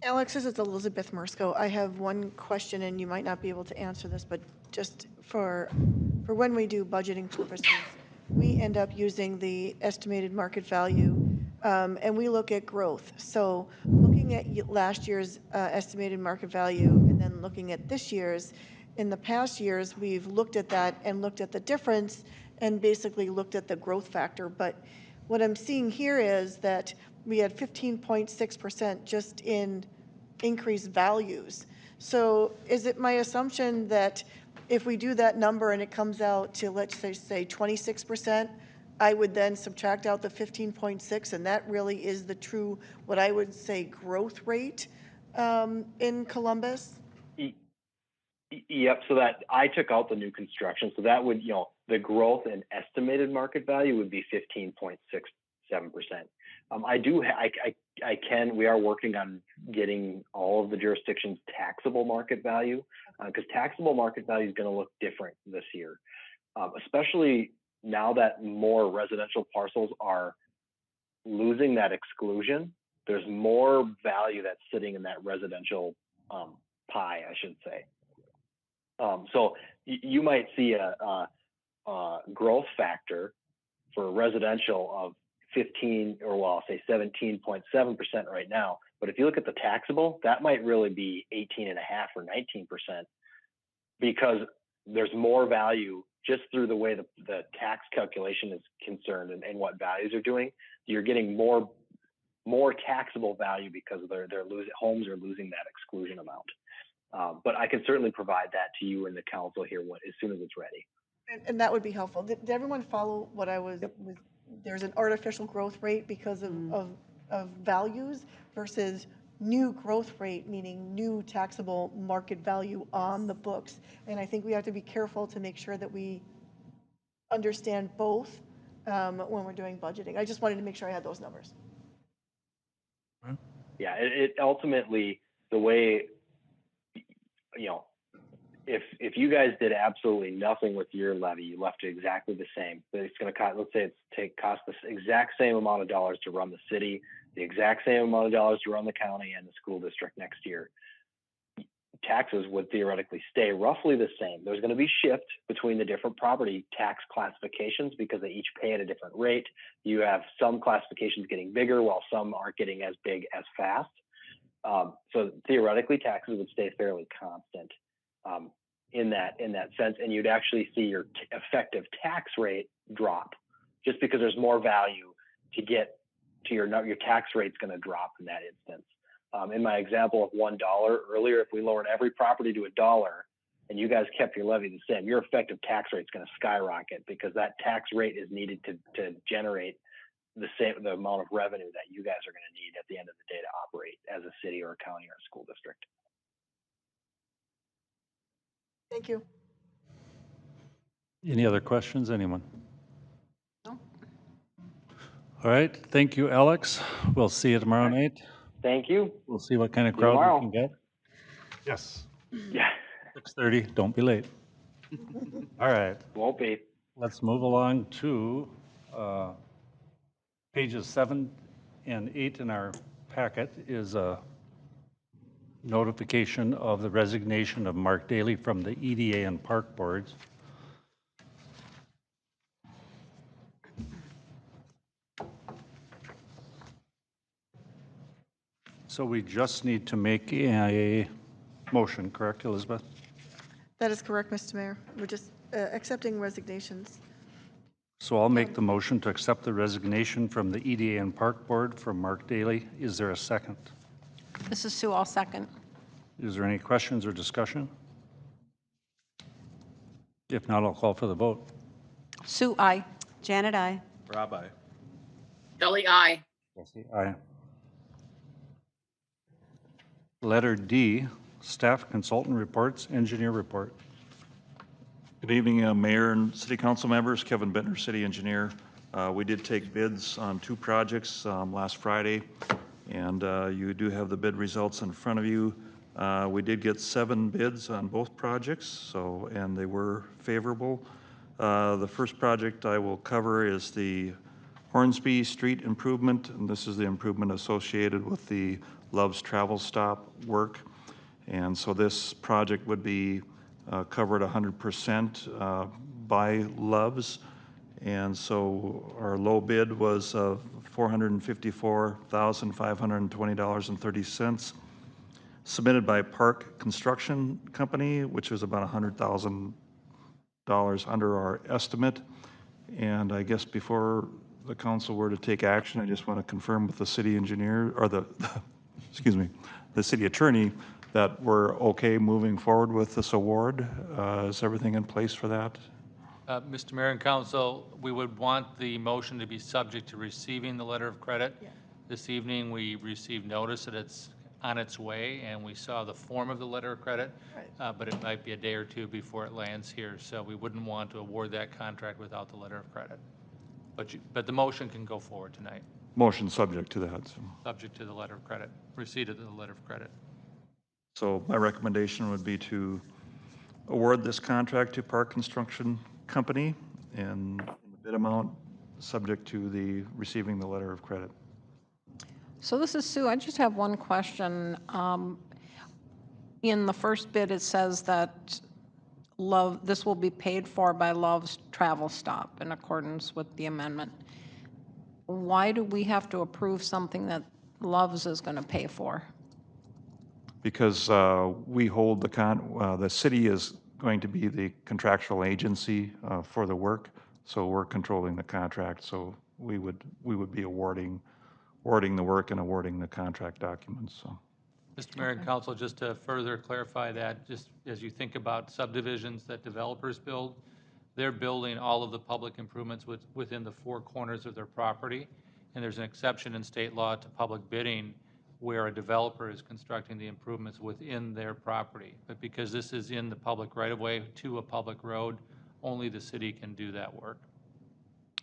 Alex, this is Elizabeth Mersko. I have one question, and you might not be able to answer this, but just for when we do budgeting purposes, we end up using the estimated market value, and we look at growth. So looking at last year's estimated market value and then looking at this year's, in the past years, we've looked at that and looked at the difference and basically looked at the growth factor. But what I'm seeing here is that we had 15.6% just in increased values. So is it my assumption that if we do that number and it comes out to, let's say 26%, I would then subtract out the 15.6, and that really is the true, what I would say, growth rate in Columbus? Yep. So that I took out the new construction. So that would, the growth in estimated market value would be 15.67%. We are working on getting all of the jurisdictions' taxable market value, because taxable market value is going to look different this year, especially now that more residential parcels are losing that exclusion. There's more value that's sitting in that residential pie, I should say. So you might see a growth factor for residential of 15, or well, I'll say 17.7% right now. But if you look at the taxable, that might really be 18.5 or 19%, because there's more value just through the way the tax calculation is concerned and what values are doing. You're getting more taxable value because homes are losing that exclusion amount. But I can certainly provide that to you and the council here as soon as it's ready. And that would be helpful. Did everyone follow what I was? There's an artificial growth rate because of values versus new growth rate, meaning new taxable market value on the books. And I think we have to be careful to make sure that we understand both when we're doing budgeting. I just wanted to make sure I had those numbers. Yeah, it ultimately, the way, if you guys did absolutely nothing with your levy, you left it exactly the same, but it's going to cost, let's say cost the exact same amount of dollars to run the city, the exact same amount of dollars to run the county and the school district next year, taxes would theoretically stay roughly the same. There's going to be shift between the different property tax classifications because they each pay at a different rate. You have some classifications getting bigger while some aren't getting as big as fast. So theoretically, taxes would stay fairly constant in that sense, and you'd actually see your effective tax rate drop just because there's more value to get to your tax rate's going to drop in that instance. In my example of $1 earlier, if we lowered every property to $1 and you guys kept your levy the same, your effective tax rate is going to skyrocket because that tax rate is needed to generate the amount of revenue that you guys are going to need at the end of the day to operate as a city or a county or a school district. Thank you. Any other questions, anyone? No. All right, thank you, Alex. We'll see you tomorrow night. Thank you. We'll see what kind of crowd we can get. Yes. Yeah. 6:30, don't be late. All right. Won't be. Let's move along to pages 7 and 8 in our packet is a notification of the resignation of Mark Daly from the EDA and Park Boards. So we just need to make a motion, correct, Elizabeth? That is correct, Mr. Mayor. We're just accepting resignations. So I'll make the motion to accept the resignation from the EDA and Park Board from Mark Daly. Is there a second? This is Sue, I'll second. Is there any questions or discussion? If not, I'll call for the vote. Sue, aye. Janet, aye. Rob, aye. Shelley, aye. Jesse, aye. Letter D, staff consultant reports, engineer report. Good evening, Mayor and City Council members. Kevin Bittner, City Engineer. We did take bids on 2 projects last Friday, and you do have the bid results in front of you. We did get 7 bids on both projects, and they were favorable. The first project I will cover is the Hornsby Street improvement, and this is the improvement associated with the Love's Travel Stop work. And so this project would be covered 100% by Love's. And so our low bid was $454,520.30, submitted by Park Construction Company, which was about $100,000 under our estimate. And I guess before the council were to take action, I just want to confirm with the city engineer, or excuse me, the city attorney, that we're okay moving forward with this award. Is everything in place for that? Mr. Mayor and Council, we would want the motion to be subject to receiving the letter of credit. This evening, we received notice that it's on its way, and we saw the form of the letter of credit, but it might be a day or two before it lands here, so we wouldn't want to award that contract without the letter of credit. But the motion can go forward tonight. Motion subject to that. Subject to the letter of credit, receipt of the letter of credit. So my recommendation would be to award this contract to Park Construction Company, and the bid amount subject to the receiving the letter of credit. So this is Sue. I just have one question. In the first bid, it says that this will be paid for by Love's Travel Stop in accordance with the amendment. Why do we have to approve something that Love's is going to pay for? Because we hold the city is going to be the contractual agency for the work, so we're controlling the contract. So we would be awarding the work and awarding the contract documents. So. Mr. Mayor and Council, just to further clarify that, just as you think about subdivisions that developers build, they're building all of the public improvements within the 4 corners of their property. And there's an exception in state law to public bidding where a developer is constructing the improvements within their property. But because this is in the public right-of-way to a public road, only the city can do that work.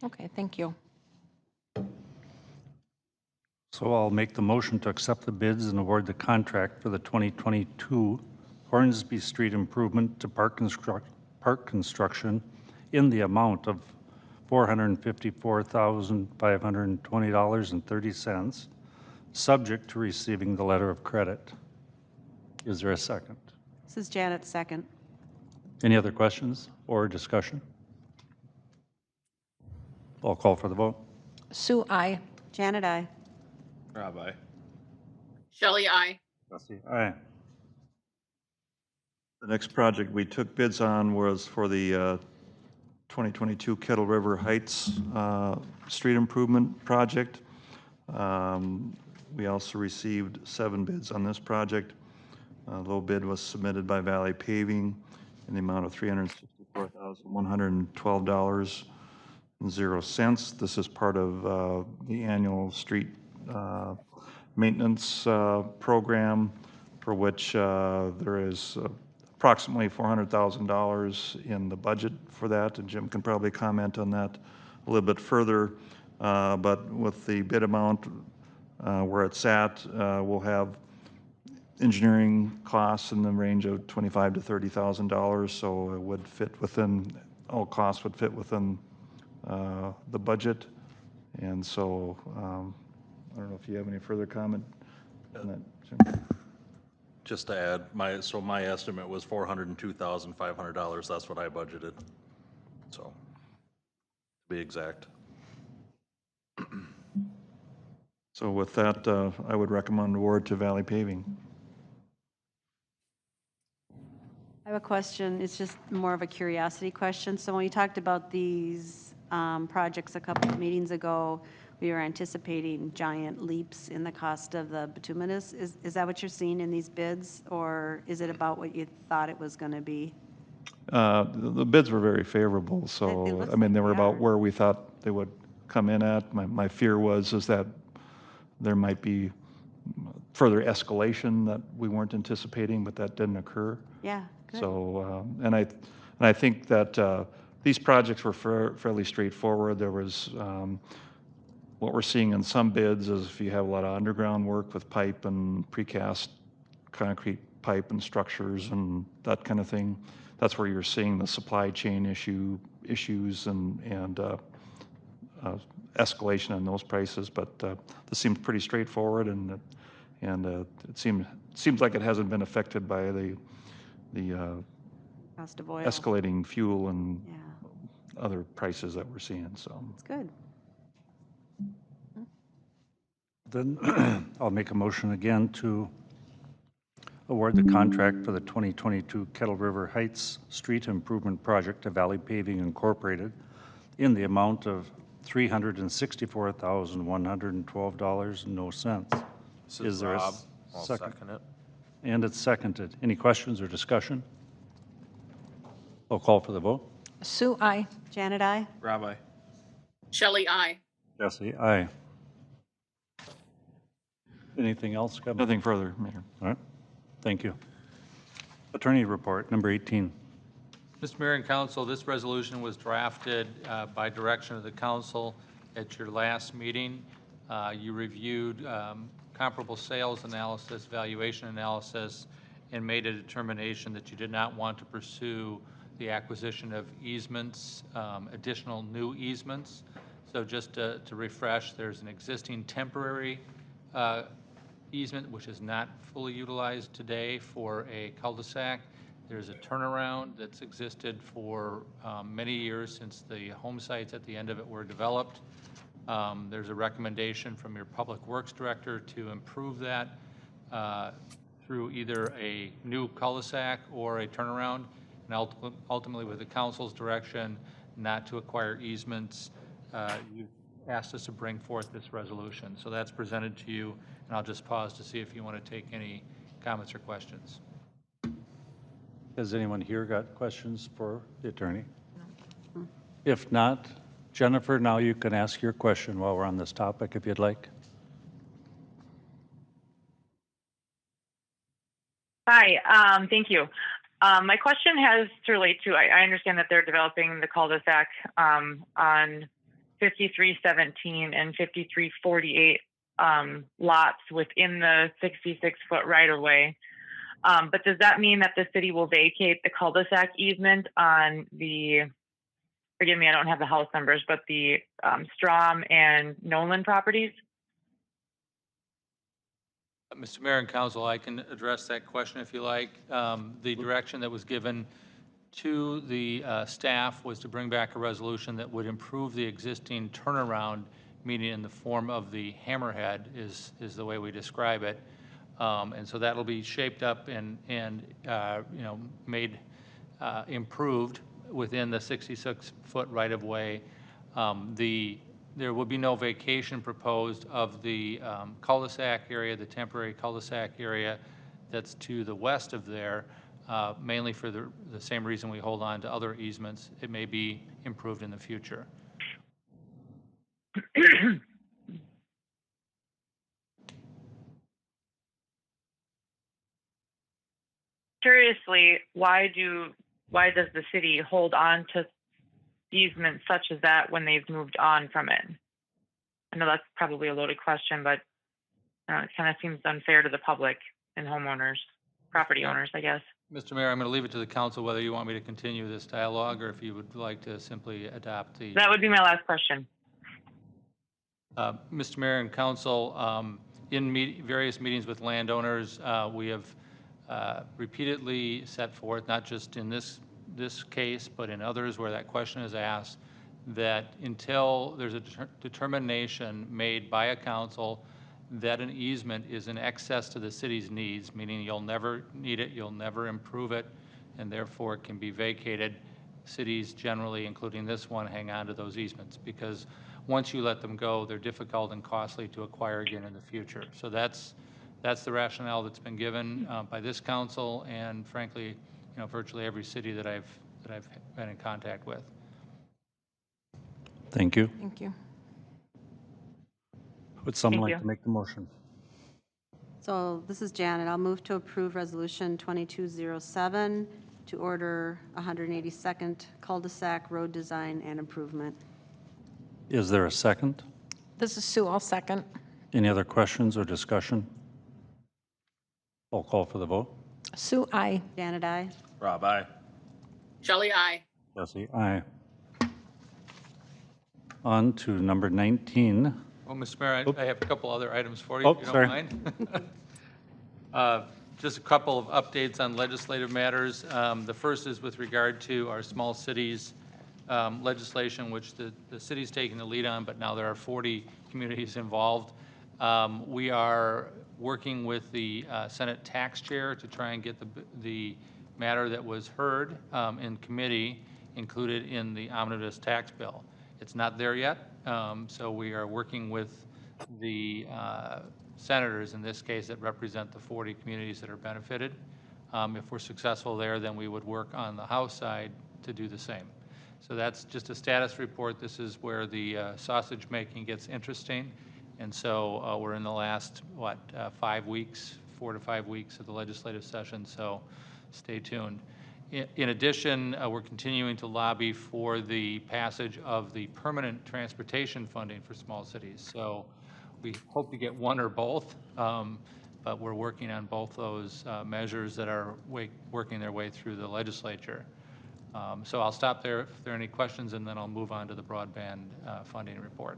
Okay, thank you. So I'll make the motion to accept the bids and award the contract for the 2022 Hornsby Street improvement to Park Construction in the amount of $454,520.30, subject to receiving the letter of credit. Is there a second? This is Janet's second. Any other questions or discussion? I'll call for the vote. Sue, aye. Janet, aye. Rob, aye. Shelley, aye. Aye. The next project we took bids on was for the 2022 Kettle River Heights street improvement project. We also received 7 bids on this project. Low bid was submitted by Valley Paving in the amount of $364,112.00. This is part of the annual street maintenance program, for which there is approximately $400,000 in the budget for that, and Jim can probably comment on that a little bit further. But with the bid amount where it's at, we'll have engineering costs in the range of $25,000 to $30,000, so it would fit within, all costs would fit within the budget. And so I don't know if you have any further comment on that, Jim? Just to add, my estimate was $402,500. That's what I budgeted. So, to be exact. So with that, I would recommend award to Valley Paving. I have a question. It's just more of a curiosity question. So when you talked about these projects a couple of meetings ago, we were anticipating giant leaps in the cost of the bituminous. Is that what you're seeing in these bids, or is it about what you thought it was going to be? The bids were very favorable, so, I mean, they were about where we thought they would come in at. My fear was that there might be further escalation that we weren't anticipating, but that didn't occur. Yeah, good. So, and I And I think that these projects were fairly straightforward. There was, what we're seeing in some bids is if you have a lot of underground work with pipe and precast concrete pipe and structures and that kind of thing, that's where you're seeing the supply chain issues and escalation in those prices. But this seems pretty straightforward, and it seems like it hasn't been affected by the Cost of oil. escalating fuel and Yeah, other prices that we're seeing. So it's good. Then I'll make a motion again to award the contract for the 2022 Kettle River Heights Street Improvement Project to Valley Paving Incorporated in the amount of $364,112.00. This is Rob. I'll second it. And it's seconded. Any questions or discussion? I'll call for the vote. Sue, I. Janet, I. Rob, aye. Shelley, I. Jesse, aye. Anything else, Kevin? nothing further, Mayor. All right, thank you. Attorney report, number 18. Mr. Mayor and Council, this resolution was drafted by direction of the council at your last meeting. You reviewed comparable sales analysis, valuation analysis, and made a determination that you did not want to pursue the acquisition of easements, additional new easements. So just to refresh, there's an existing temporary easement which is not fully utilized today for a cul-de-sac. There's a turnaround that's existed for many years since the home sites at the end of it were developed. There's a recommendation from your Public Works Director to improve that through either a new cul-de-sac or a turnaround, and ultimately with the council's direction not to acquire easements, you've asked us to bring forth this resolution. So that's presented to you, and I'll just pause to see if you want to take any comments or questions. Has anyone here got questions for the attorney? If not, Jennifer, now you can ask your question while we're on this topic, if you'd like. Hi, thank you. My question has to relate to, I understand that they're developing the cul-de-sac on 5317 and 5348 lots within the 66-foot right-of-way. But does that mean that the city will vacate the cul-de-sac easement on the, forgive me, I don't have the house numbers, but the Strom and Nolan properties? Mr. Mayor and Council, I can address that question if you like. The direction that was given to the staff was to bring back a resolution that would improve the existing turnaround, meaning in the form of the hammerhead is the way we describe it. And so that'll be shaped up and made improved within the 66-foot right-of-way. There will be no vacation proposed of the cul-de-sac area, the temporary cul-de-sac area that's to the west of there, mainly for the same reason we hold on to other easements. It may be improved in the future. Curiously, why does the city hold on to easements such as that when they've moved on from it? I know that's probably a loaded question, but it kind of seems unfair to the public and homeowners, property owners, I guess. Mr. Mayor, I'm going to leave it to the council whether you want me to continue this dialogue or if you would like to simply adopt the. That would be my last question. Mr. Mayor and Council, in various meetings with landowners, we have repeatedly set forth, not just in this case, but in others where that question is asked, that until there's a determination made by a council that an easement is in excess to the city's needs, meaning you'll never need it, you'll never improve it, and therefore it can be vacated, cities generally, including this one, hang on to those easements because once you let them go, they're difficult and costly to acquire again in the future. So that's the rationale that's been given by this council and frankly, virtually every city that I've been in contact with. Thank you. Thank you. Would someone Thank like to make the motion? So this is Janet. I'll move to approve Resolution 2207 to order 182nd cul-de-sac road design and improvement. Is there a second? This is Sue, I'll second. Any other questions or discussion? I'll call for the vote. Sue, aye. Janet, aye. Rob, aye. Shelley, aye. Jesse, aye. On to number 19. Well, Mr. Mayor, I have a couple other items for you, Oh, if you don't sorry. mind. Just a couple of updates on legislative matters. The first is with regard to our small cities legislation, which the city's taking the lead on, but now there are 40 communities involved. We are working with the Senate tax chair to try and get the matter that was heard in committee included in the omnibus tax bill. It's not there yet, so we are working with the senators, in this case, that represent the 40 communities that are benefited. If we're successful there, then we would work on the House side to do the same. So that's just a status report. This is where the sausage making gets interesting. And so we're in the last, 5 weeks, 4 to 5 weeks of the legislative session, so stay tuned. In addition, we're continuing to lobby for the passage of the permanent transportation funding for small cities. So we hope to get one or both, but we're working on both those measures that are working their way through the legislature. So I'll stop there if there are any questions, and then I'll move on to the broadband funding report.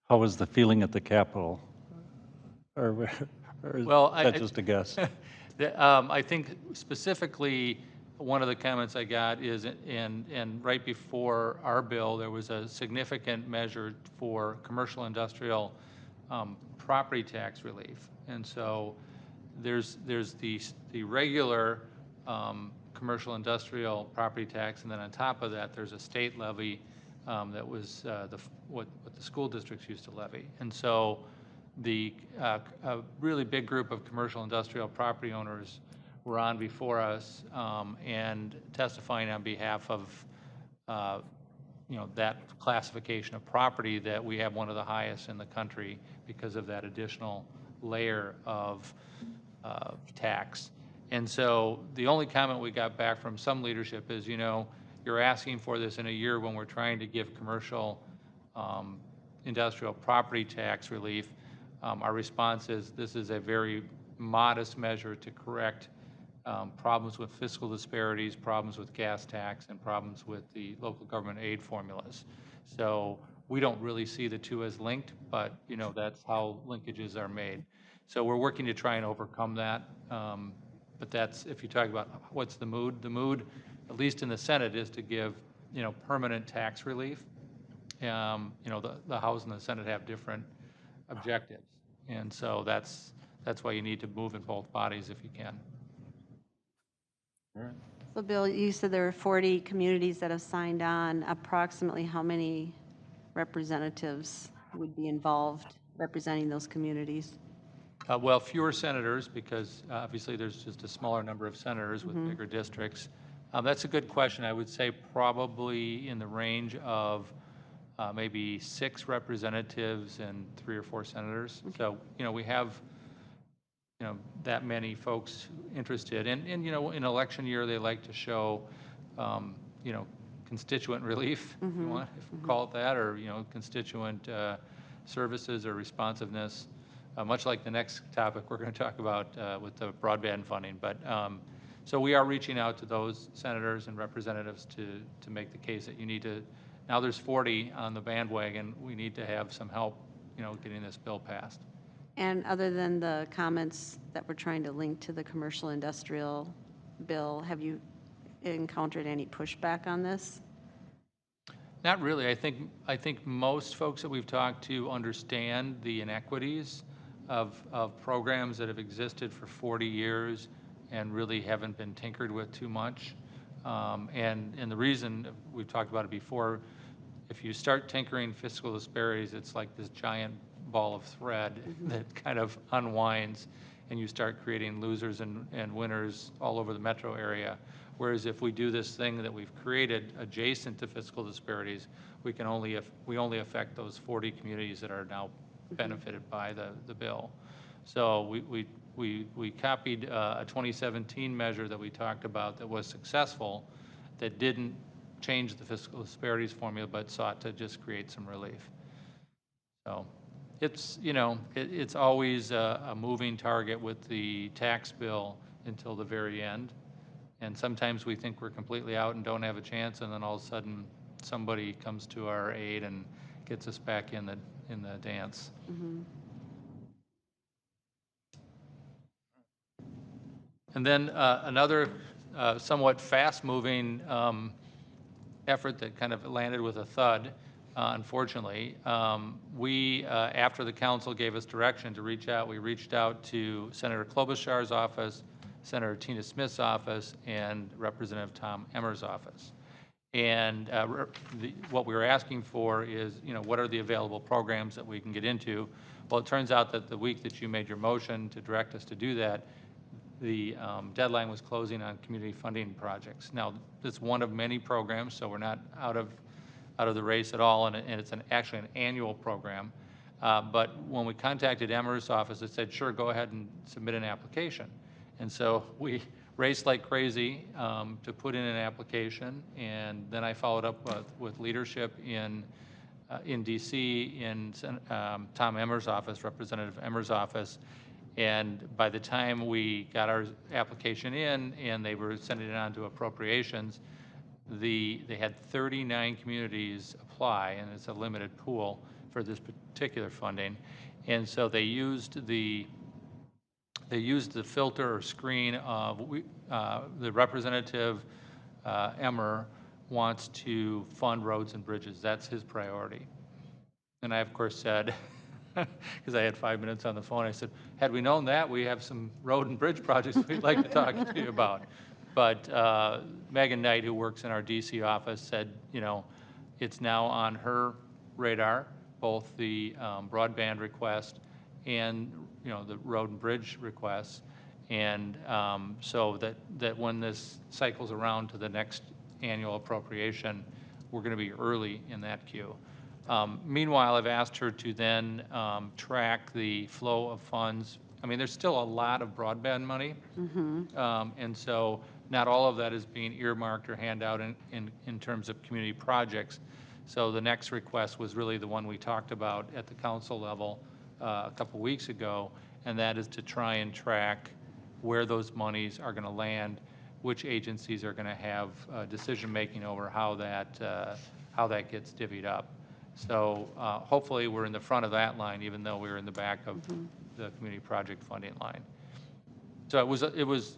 How was the feeling at the Capitol? Or is Well, that just a guess? I think specifically, one of the comments I got is, and right before our bill, there was a significant measure for commercial industrial property tax relief. And so there's the regular commercial industrial property tax, and then on top of that, there's a state levy that was what the school districts used to levy. And so a really big group of commercial industrial property owners were on before us and testifying on behalf of that classification of property, that we have one of the highest in the country because of that additional layer of tax. And so the only comment we got back from some leadership is, you're asking for this in a year when we're trying to give commercial industrial property tax relief. Our response is this is a very modest measure to correct problems with fiscal disparities, problems with gas tax, and problems with the local government aid formulas. So we don't really see the two as linked, but that's how linkages are made. So we're working to try and overcome that. But that's, if you talk about what's the mood, at least in the Senate, is to give permanent tax relief. The House and the Senate have different objectives, and so that's why you need to move in both bodies if you can. All right. So Bill, you said there were 40 communities that have signed on. Approximately how many representatives would be involved representing those communities? Well, fewer senators, because obviously there's just a smaller number of senators with bigger districts. That's a good question. I would say probably in the range of maybe 6 representatives and 3 or 4 senators. So, we have, that many folks interested. And in election year, they like to show, constituent relief, if you want, if we call it that, or, constituent services or responsiveness, much like the next topic we're going to talk about with the broadband funding. But so we are reaching out to those senators and representatives to make the case that you need to, now there's 40 on the bandwagon, we need to have some help, getting this bill passed. And other than the comments that we're trying to link to the commercial industrial bill, have you encountered any pushback on this? Not really. I think most folks that we've talked to understand the inequities of programs that have existed for 40 years and really haven't been tinkered with too much. And the reason, we've talked about it before, if you start tinkering fiscal disparities, it's like this giant ball of thread that kind of unwinds, and you start creating losers and winners all over the metro area. Whereas if we do this thing that we've created adjacent to fiscal disparities, we only affect those 40 communities that are now benefited by the bill. So we copied a 2017 measure that we talked about that was successful, that didn't change the fiscal disparities formula, but sought to just create some relief. So it's, you know, it's always a moving target with the tax bill until the very end. And sometimes we think we're completely out and don't have a chance, and then all of a sudden, somebody comes to our aid and gets us back in the dance. And then another somewhat fast-moving effort that kind of landed with a thud, unfortunately. We, after the council gave us direction to reach out, we reached out to Senator Klobuchar's office, Senator Tina Smith's office, and Representative Tom Emmer's office. And what we were asking for is, you know, what are the available programs that we can get into? Well, it turns out that the week that you made your motion to direct us to do that, the deadline was closing on community funding projects. Now, it's one of many programs, so we're not out of the race at all, and it's actually an annual program. But when we contacted Emmer's office, it said, sure, go ahead and submit an application. And so we raced like crazy to put in an application, and then I followed up with leadership in DC, in Tom Emmer's office, Representative Emmer's office. And by the time we got our application in and they were sending it on to appropriations, they had 39 communities apply, and it's a limited pool for this particular funding. And so they used the filter or screen of the Representative Emmer wants to fund roads and bridges. That's his priority. And I, of course, said, because I had 5 minutes on the phone, I said, had we known that, we have some road and bridge projects we'd like to talk to you about. But Megan Knight, who works in our DC office, said, you know, it's now on her radar, both the broadband request and, you know, the road and bridge requests. And so that when this cycles around to the next annual appropriation, we're going to be early in that queue. Meanwhile, I've asked her to then track the flow of funds. I mean, there's still a lot of broadband money, and so not all of that is being earmarked or handed out in terms of community projects. So the next request was really the one we talked about at the council level a couple weeks ago, and that is to try and track where those monies are going to land, which agencies are going to have decision-making over how that gets divvied up. So hopefully we're in the front of that line, even though we're in the back of the community project funding line. So it was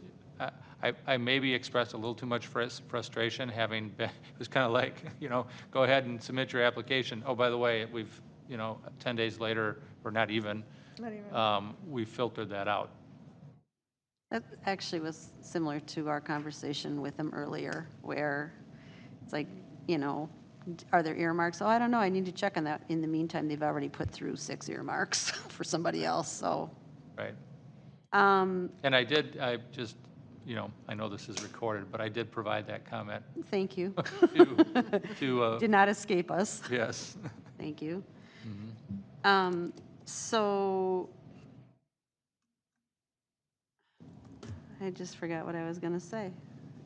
I maybe expressed a little too much frustration, having been, it was kind of like, you know, go ahead and submit your application. Oh, by the way, we've, you know, 10 days later, or not even. We filtered that out. That actually was similar to our conversation with them earlier, where it's like, you know, are there earmarks? Oh, I don't know, I need to check on that. In the meantime, they've already put through 6 earmarks for somebody else, so. Right. And I just, you know, I know this is recorded, but I did provide that comment. Thank you. to Did not escape us. Yes. Thank you. So I just forgot what I was going to say.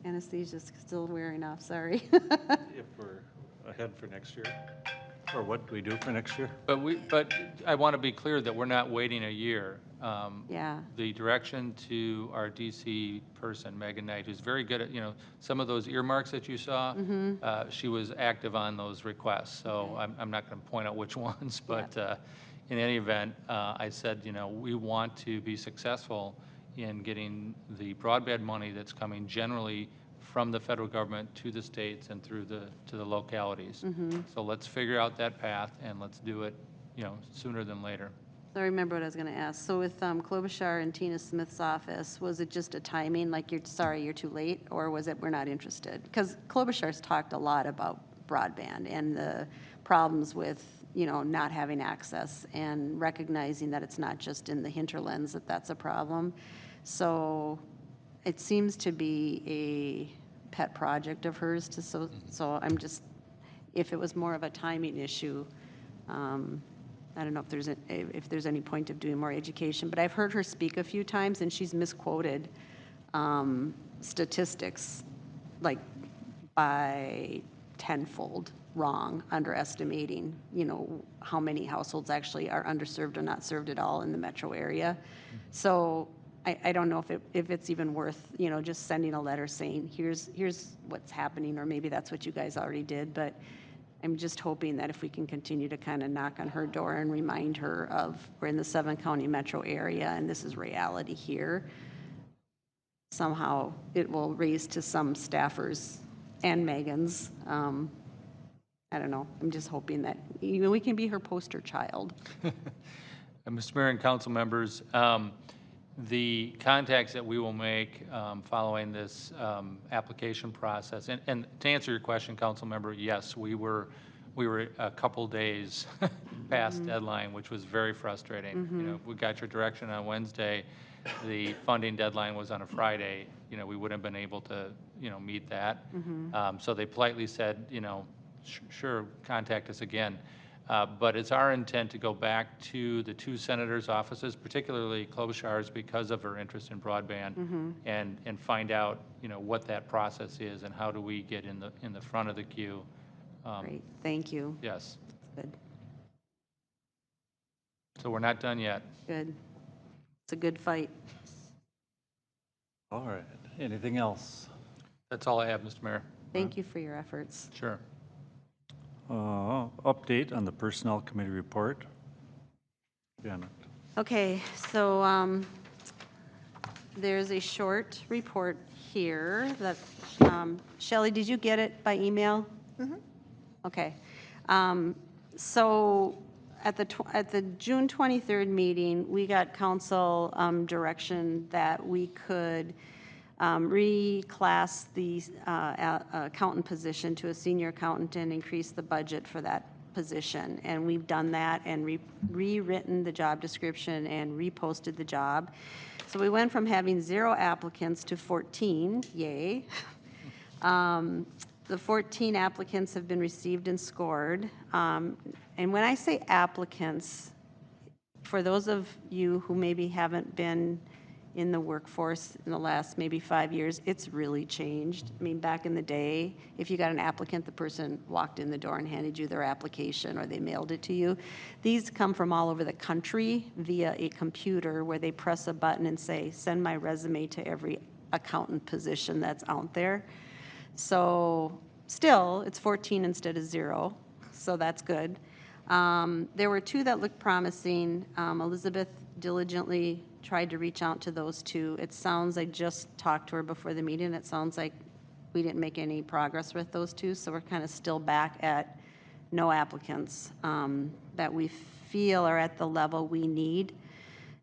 Anesthesia's still wearing off, sorry. If we're ahead for next year, or what do we do for next year? But I want to be clear that we're not waiting a year. Yeah. The direction to our DC person, Megan Knight, who's very good at, you know, some of those earmarks that you saw, she was active on those requests. So I'm not going to point out which ones, but in any event, I said, you know, we want to be successful in getting the broadband money that's coming generally from the federal government to the states and through to the localities. So let's figure out that path, and let's do it, you know, sooner than later. I remember what I was going to ask. So with Klobuchar and Tina Smith's office, was it just a timing, like you're sorry you're too late, or was it we're not interested? Because Klobuchar's talked a lot about broadband and the problems with, you know, not having access, and recognizing that it's not just in the hinterlands that's a problem. So it seems to be a pet project of hers. So I'm just, if it was more of a timing issue, I don't know if there's any point of doing more education, but I've heard her speak a few times, and she's misquoted statistics, like by tenfold wrong, underestimating, how many households actually are underserved or not served at all in the metro area. So I don't know if it's even worth, just sending a letter saying, here's what's happening, or maybe that's what you guys already did, but I'm just hoping that if we can continue to kind of knock on her door and remind her of, we're in the 7-county metro area and this is reality here, somehow it will raise to some staffers and Megan's. I don't know. I'm just hoping that we can be her poster child. Mr. Mayor and council members, the contacts that we will make following this application process, and to answer your question, council member, yes, we were a couple days past deadline, which was very frustrating. We got your direction on Wednesday. The funding deadline was on a Friday. We wouldn't have been able to, meet that. So they politely said, sure, contact us again. But it's our intent to go back to the two senators' offices, particularly Klobuchar's, because of her interest in broadband, and find out, what that process is and how do we get in the front of the queue. Great, thank you. Yes. Good, So we're not done yet. good. It's a good fight. All right. Anything else? That's all I have, Mr. Mayor. Thank you for your efforts. Sure. Update on the Personnel Committee report. Janet. Okay, so there's a short report here that, Shelley, did you get it by email? Okay. So at the June 23rd meeting, we got council direction that we could reclass the accountant position to a senior accountant and increase the budget for that position. And we've done that and rewritten the job description and reposted the job. So we went from having 0 applicants to 14, yay. The 14 applicants have been received and scored. And when I say applicants, for those of you who maybe haven't been in the workforce in the last maybe 5 years, it's really changed. I mean, back in the day, if you got an applicant, the person walked in the door and handed you their application or they mailed it to you. These come from all over the country via a computer where they press a button and say, send my resume to every accountant position that's out there. So still, it's 14 instead of 0, so that's good. There were 2 that looked promising. Elizabeth diligently tried to reach out to those 2. It sounds, I just talked to her before the meeting, it sounds like we didn't make any progress with those 2, so we're kind of still back at no applicants that we feel are at the level we need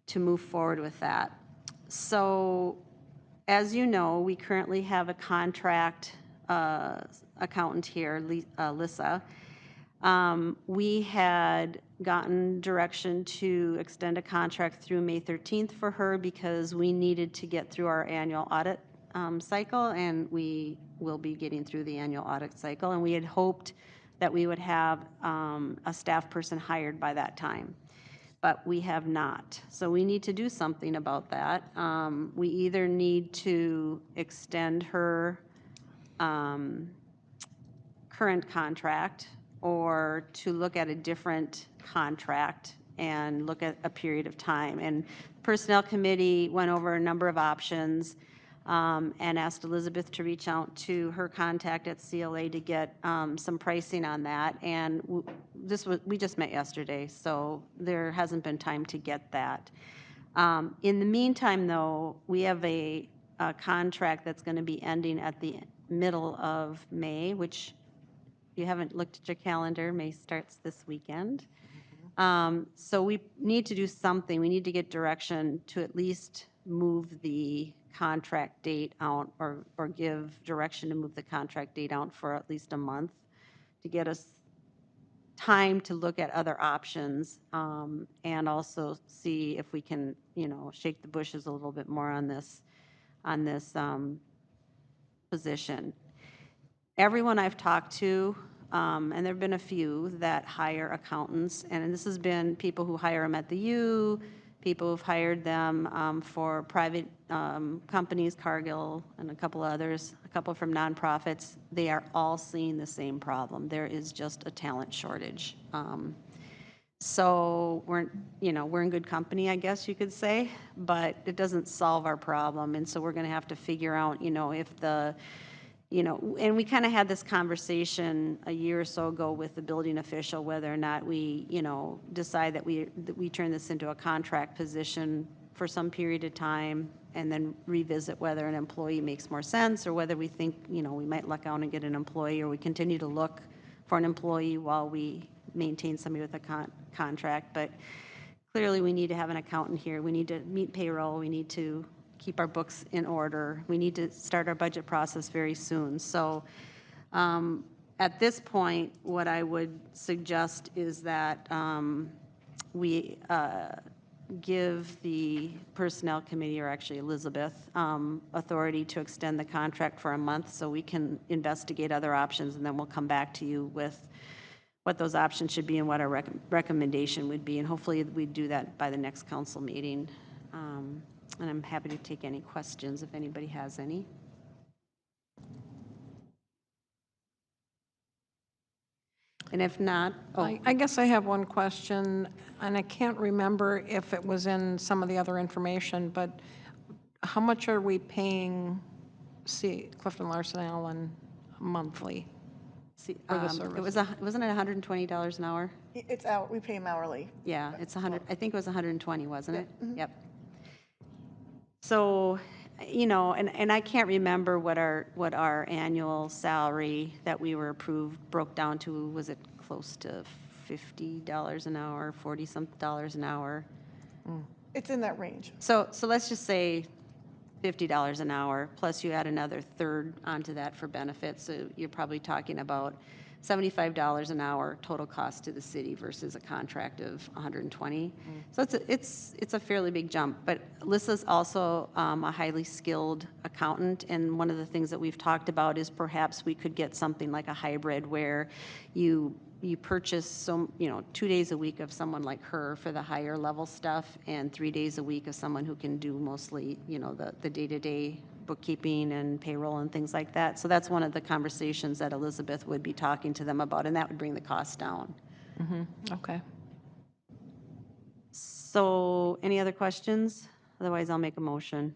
to move forward with that. So, as you know, we currently have a contract accountant here, Lisa. We had gotten direction to extend a contract through May 13th for her because we needed to get through our annual audit cycle, and we will be getting through the annual audit cycle. And we had hoped that we would have a staff person hired by that time, but we have not. So we need to do something about that. We either need to extend her current contract or to look at a different contract and look at a period of time. And Personnel Committee went over a number of options and asked Elizabeth to reach out to her contact at CLA to get some pricing on that. And we just met yesterday, so there hasn't been time to get that. In the meantime, though, we have a contract that's going to be ending at the middle of May, which, if you haven't looked at your calendar, May starts this weekend. So we need to do something. We need to get direction to at least move the contract date out, or give direction to move the contract date out for at least a month to get us time to look at other options, and also see if we can, shake the bushes a little bit more on this position. Everyone I've talked to And there've been a few that hire accountants, and this has been people who hire them at the U, people who've hired them for private companies, Cargill and a couple others, a couple from nonprofits. They are all seeing the same problem. There is just a talent shortage. So we're in good company, I guess you could say, but it doesn't solve our problem. And so we're going to have to figure out, if and we kind of had this conversation a year or so ago with the building official, whether or not we, decide that we turn this into a contract position for some period of time and then revisit whether an employee makes more sense, or whether we think, we might luck out and get an employee, or we continue to look for an employee while we maintain somebody with a contract. But clearly we need to have an accountant here. We need to meet payroll. We need to keep our books in order. We need to start our budget process very soon. So at this point, what I would suggest is that we give the Personnel Committee, or actually Elizabeth, authority to extend the contract for a month so we can investigate other options, and then we'll come back to you with what those options should be and what our recommendation would be. And hopefully we do that by the next council meeting. And I'm happy to take any questions if anybody has any. And if not, I guess I have one question, and I can't remember if it was in some of the other information, but how much are we paying Clifton Larson Allen monthly for the service? Wasn't it $120 an hour? It's out, we pay them hourly. Yeah, it's 100, I think it was 120, wasn't it? Yep. So, and I can't remember what our annual salary that we were approved broke down to. Was it close to $50 an hour, 40-something dollars an hour? It's in that range. So let's just say $50 an hour, plus you add another third onto that for benefits. So you're probably talking about $75 an hour total cost to the city versus a contract of $120. So it's a fairly big jump. But Alyssa's also a highly skilled accountant, and one of the things that we've talked about is perhaps we could get something like a hybrid where you purchase 2 days a week of someone like her for the higher level stuff, and 3 days a week of someone who can do mostly the day-to-day bookkeeping and payroll and things like that. So that's one of the conversations that Elizabeth would be talking to them about, and that would bring the cost down. Okay. So any other questions? Otherwise, I'll make a motion.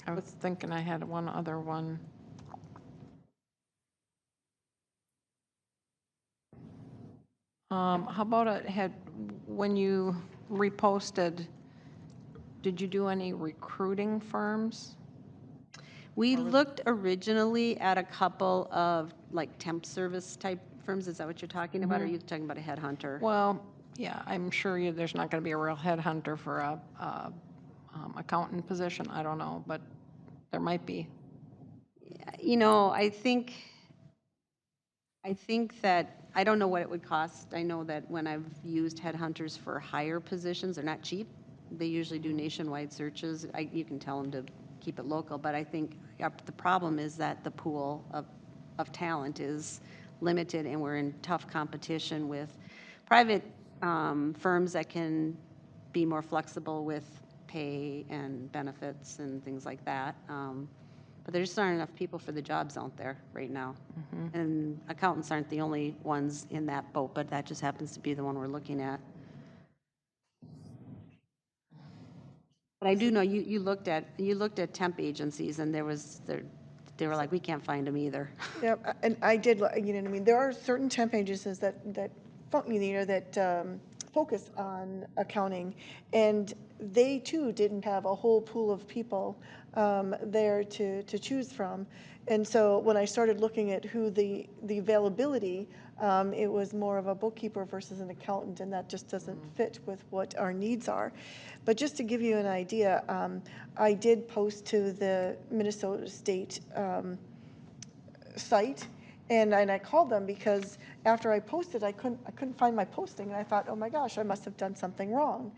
I was thinking I had one other one. How about when you reposted, did you do any recruiting firms? We looked originally at a couple of temp service type firms. Is that what you're talking about? Or are you talking about a headhunter? Well, yeah, I'm sure there's not going to be a real headhunter for a accountant position. I don't know, but there might be. I think that, I don't know what it would cost. I know that when I've used headhunters for higher positions, they're not cheap. They usually do nationwide searches. You can tell them to keep it local, but I think the problem is that the pool of talent is limited, and we're in tough competition with private firms that can be more flexible with pay and benefits and things like that. But there just aren't enough people for the jobs out there right now. And accountants aren't the only ones in that boat, but that just happens to be the one we're looking at. But I do know you looked at temp agencies, and they were like, we can't find them either. Yeah, and I did, there are certain temp agencies that focus on accounting, and they too didn't have a whole pool of people there to choose from. And so when I started looking at who the availability, it was more of a bookkeeper versus an accountant, and that just doesn't fit with what our needs are. But just to give you an idea, I did post to the Minnesota State site, and I called them because after I posted, I couldn't find my posting, and I thought, oh my gosh, I must have done something wrong.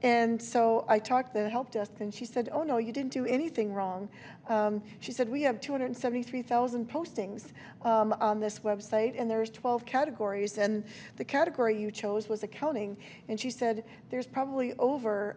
And so I talked to the help desk, and she said, oh, no, you didn't do anything wrong. She said, we have 273,000 postings on this website, and there's 12 categories, and the category you chose was accounting. And she said, there's probably over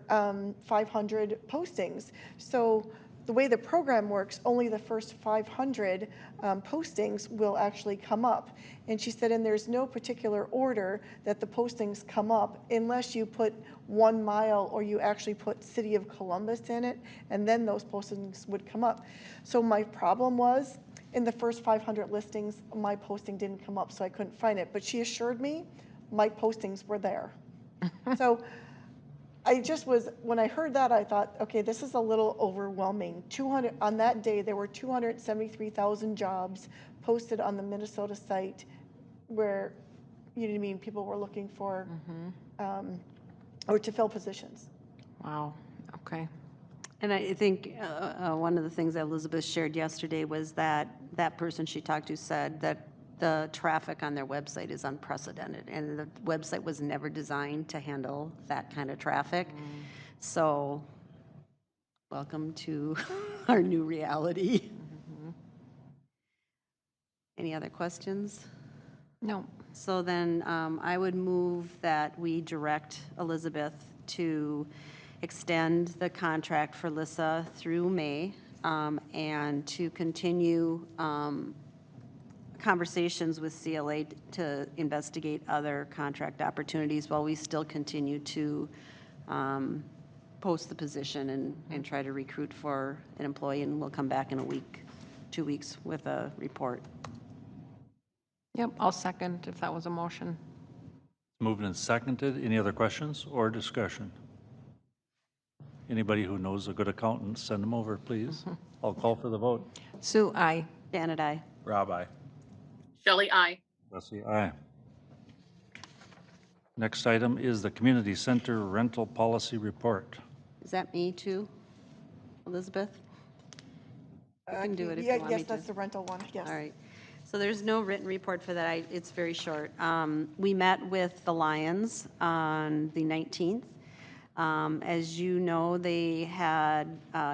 500 postings. So the way the program works, only the first 500 postings will actually come up. And she said, and there's no particular order that the postings come up unless you put 1 mile or you actually put City of Columbus in it, and then those postings would come up. So my problem was, in the first 500 listings, my posting didn't come up, so I couldn't find it. But she assured me my postings were there. So I just was, when I heard that, I thought, okay, this is a little overwhelming. 200, on that day, there were 273,000 jobs posted on the Minnesota site where, you know what I mean, people were looking for, or to fill positions. Wow, okay. And I think one of the things that Elizabeth shared yesterday was that that person she talked to said that the traffic on their website is unprecedented, and the website was never designed to handle that kind of traffic. So, welcome to our new reality. Any other questions? No. So then I would move that we direct Elizabeth to extend the contract for Lissa through May, and to continue conversations with CLA to investigate other contract opportunities while we still continue to post the position and try to recruit for an employee, and we'll come back in a week, 2 weeks with a report. Yep, I'll second if that was a motion. Moved and seconded. Any other questions or discussion? Anybody who knows a good accountant, send them over, please. I'll call for the vote. Sue, aye. Janet, aye. Rob, aye. Shelley, aye. Wesley, aye. Next item is the Community Center Rental Policy Report. Is that me too, Elizabeth? I can do it if Yeah, you want me yes, to. that's the rental one, yes. All right. So there's no written report for that. It's very short. We met with the Lions on the 19th. As you know, they had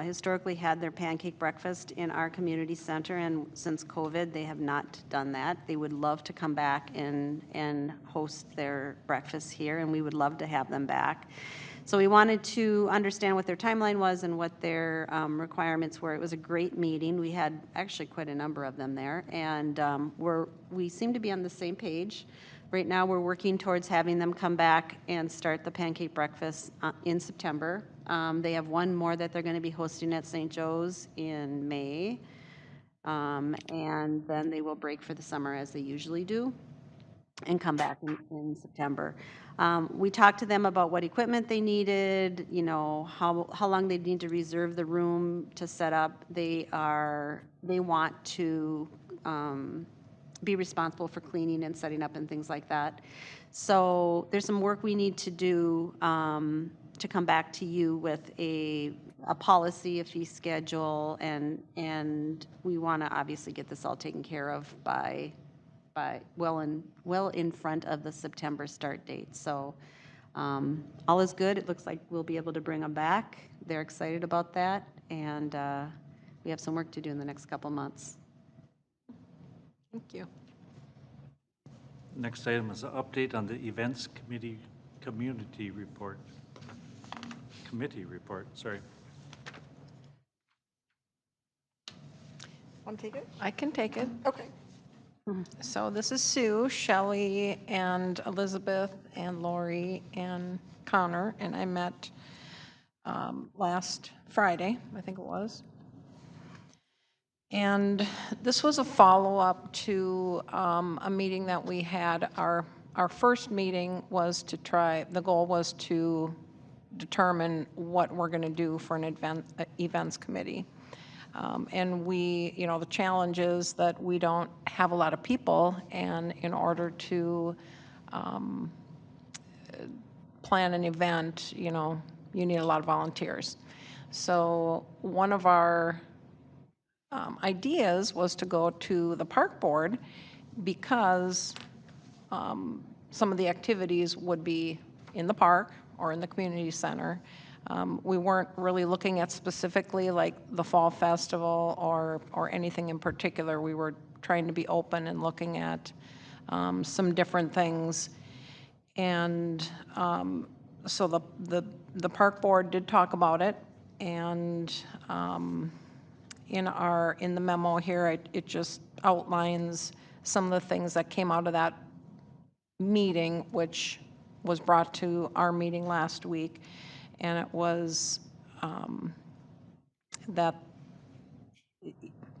historically had their pancake breakfast in our community center, and since COVID, they have not done that. They would love to come back and host their breakfast here, and we would love to have them back. So we wanted to understand what their timeline was and what their requirements were. It was a great meeting. We had actually quite a number of them there, and we seem to be on the same page. Right now, we're working towards having them come back and start the pancake breakfast in September. They have one more that they're going to be hosting at St. Joe's in May, and then they will break for the summer as they usually do and come back in September. We talked to them about what equipment they needed, you know, how long they need to reserve the room to set up. They want to be responsible for cleaning and setting up and things like that. So there's some work we need to do to come back to you with a policy, a fee schedule, and we want to obviously get this all taken care of by well in front of the September start date. So all is good. It looks like we'll be able to bring them back. They're excited about that, and we have some work to do in the next couple months. Thank you. Next item is an update on the Events Committee report. Sorry. Want to take it? I can take it. Okay. So this is Sue, Shelley, and Elizabeth, and Lori, and Connor, and I met last Friday, I think it was. And this was a follow-up to a meeting that we had. Our first meeting was the goal was to determine what we're going to do for an events committee. And the challenge is that we don't have a lot of people, and in order to plan an event, you need a lot of volunteers. So one of our ideas was to go to the park board because some of the activities would be in the park or in the community center. We weren't really looking at specifically like the Fall Festival or anything in particular. We were trying to be open and looking at some different things. And so the park board did talk about it, and in the memo here, it just outlines some of the things that came out of that meeting, which was brought to our meeting last week. And it was that,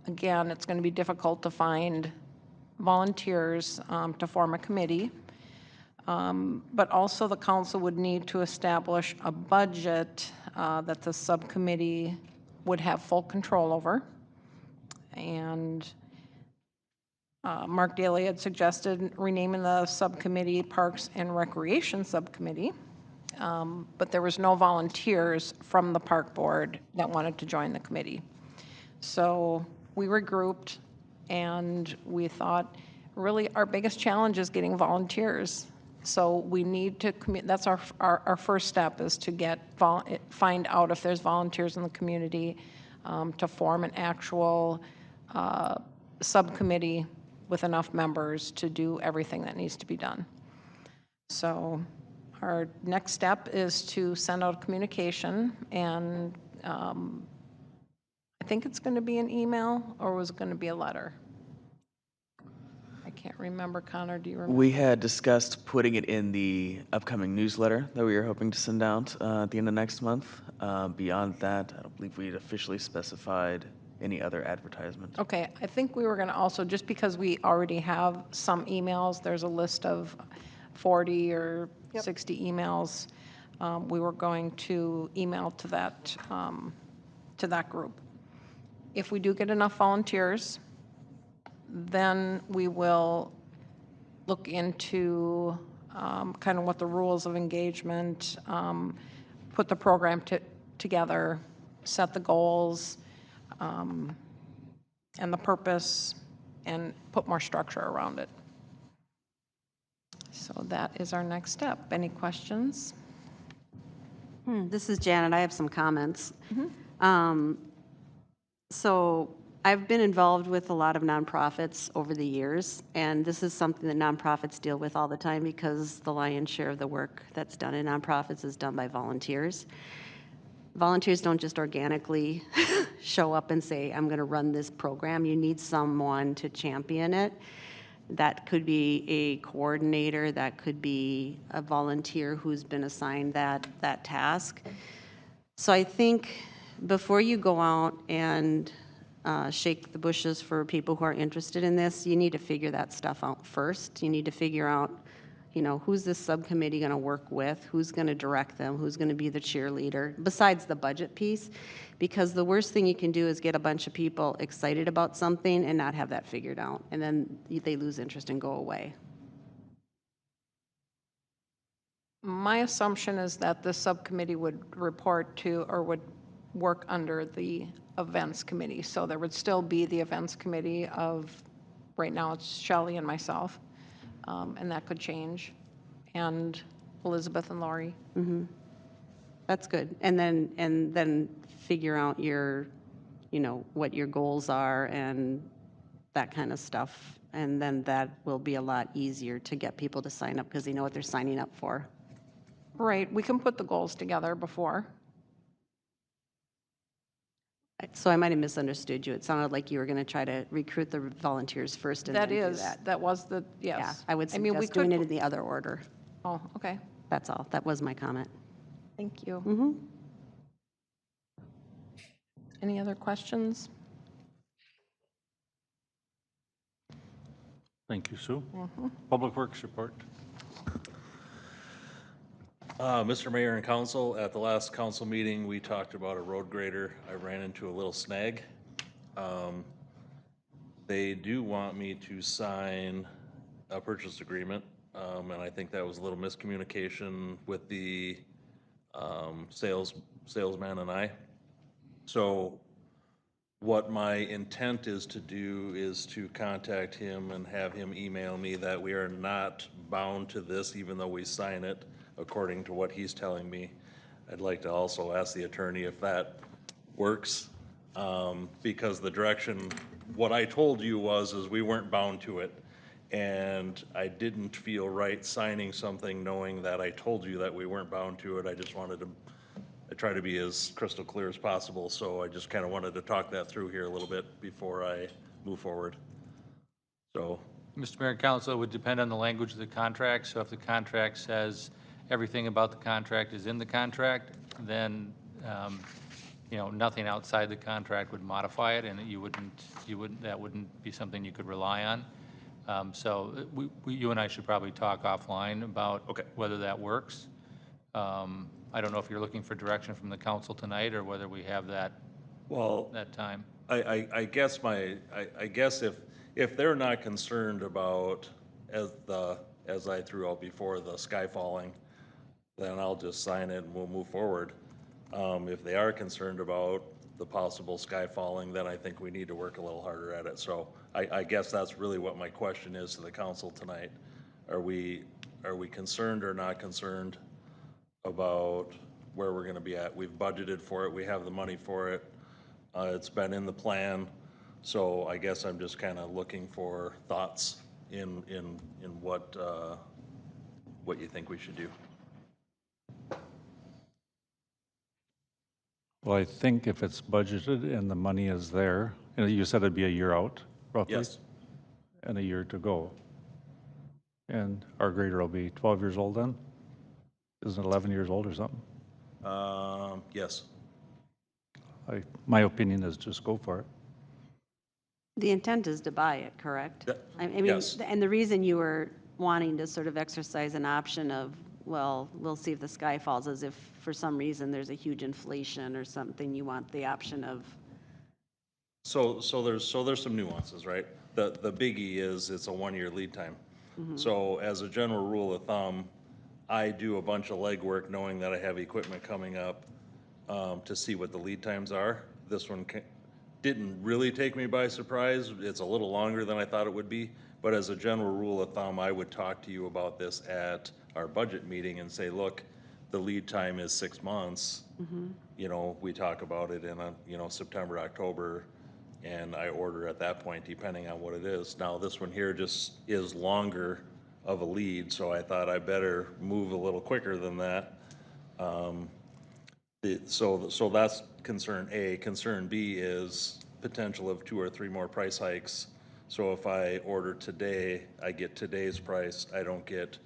again, it's going to be difficult to find volunteers to form a committee. But also the council would need to establish a budget that the subcommittee would have full control over. And Mark Daly had suggested renaming the subcommittee Parks and Recreation Subcommittee. But there was no volunteers from the park board that wanted to join the committee. So we regrouped, and we thought, really, our biggest challenge is getting volunteers. So we need to that's our first step, is to find out if there's volunteers in the community, to form an actual subcommittee with enough members to do everything that needs to be done. So our next step is to send out a communication, and I think it's going to be an email, or was it going to be a letter? I can't remember. Connor, do you remember? We had discussed putting it in the upcoming newsletter that we were hoping to send out at the end of next month. Beyond that, I don't believe we had officially specified any other advertisement. Okay, I think we were going to also, just because we already have some emails, there's a list of 40 or 60 emails, we were going to email to that group. If we do get enough volunteers, then we will look into kind of what the rules of engagement, put the program together, set the goals, and the purpose, and put more structure around it. So that is our next step. Any questions? This is Janet. I have some comments. So I've been involved with a lot of nonprofits over the years, and this is something that nonprofits deal with all the time, because the lion's share of the work that's done in nonprofits is done by volunteers. Volunteers don't just organically show up and say, I'm going to run this program. You need someone to champion it. That could be a coordinator, that could be a volunteer who's been assigned that task. So I think before you go out and shake the bushes for people who are interested in this, you need to figure that stuff out first. You need to figure out, who's this subcommittee going to work with, who's going to direct them, who's going to be the cheerleader, besides the budget piece. Because the worst thing you can do is get a bunch of people excited about something and not have that figured out, and then they lose interest and go away. My assumption is that the subcommittee would report to, or would work under, the events committee. So there would still be the events committee of, right now it's Shelley and myself, and that could change, and Elizabeth and Lori. That's good. And then figure out your, what your goals are and that kind of stuff. And then that will be a lot easier to get people to sign up, because they know what they're signing up for. Right, we can put the goals together before. So I might have misunderstood you. It sounded like you were going to try to recruit the volunteers first and then do that. That was the, yes. Yeah, I would mean, we suggest doing could- it in the other order. Oh, okay, That's all. That was my comment. thank you. Any other questions? Thank you, Sue. Public Works report. Mr. Mayor and Council, at the last council meeting, we talked about a road grader. I ran into a little snag. They do want me to sign a purchase agreement, and I think that was a little miscommunication with the salesman and I. So what my intent is to do is to contact him and have him email me that we are not bound to this, even though we sign it. according to what he's telling me. I'd like to also ask the attorney if that works, because the direction, what I told you is we weren't bound to it. And I didn't feel right signing something knowing that I told you that we weren't bound to it. I just wanted to, I try to be as crystal clear as possible, so I just kind of wanted to talk that through here a little bit before I move forward. So, Mr. Mayor and Council, it would depend on the language of the contract. So if the contract says everything about the contract is in the contract, then, nothing outside the contract would modify it, and that wouldn't be something you could rely on. So you and I should probably talk offline about whether that works. I don't know if you're looking for direction from the council tonight or whether we have that, that time. I guess if they're not concerned about, as I threw out before, the sky falling, then I'll just sign it and we'll move forward. If they are concerned about the possible sky falling, then I think we need to work a little harder at it. So I guess that's really what my question is to the council tonight. Are we concerned or not concerned about where we're gonna be at? We've budgeted for it, we have the money for it, it's been in the plan. So I guess I'm just kind of looking for thoughts in what you think we should do. Well, I think if it's budgeted and the money is there, you said it'd be a year out, roughly? Yes. And a year to go. And our grader will be 12 years old then? Isn't it 11 years old or something? Yes. My opinion is just go for it. The intent is to buy it, correct? I mean, yes. and the reason you were wanting to sort of exercise an option of, well, we'll see if the sky falls, as if for some reason there's a huge inflation or something, you want the option of. So there's some nuances, right? The biggie is it's a 1-year lead time. So as a general rule of thumb, I do a bunch of legwork knowing that I have equipment coming up to see what the lead times are. This one didn't really take me by surprise. It's a little longer than I thought it would be. But as a general rule of thumb, I would talk to you about this at our budget meeting and say, look, the lead time is 6 months. We talk about it in September, October, and I order at that point, depending on what it is. Now, this one here just is longer of a lead, so I thought I better move a little quicker than that. So that's concern A. Concern B is potential of 2 or 3 more price hikes. So if I order today, I get today's price. I don't get,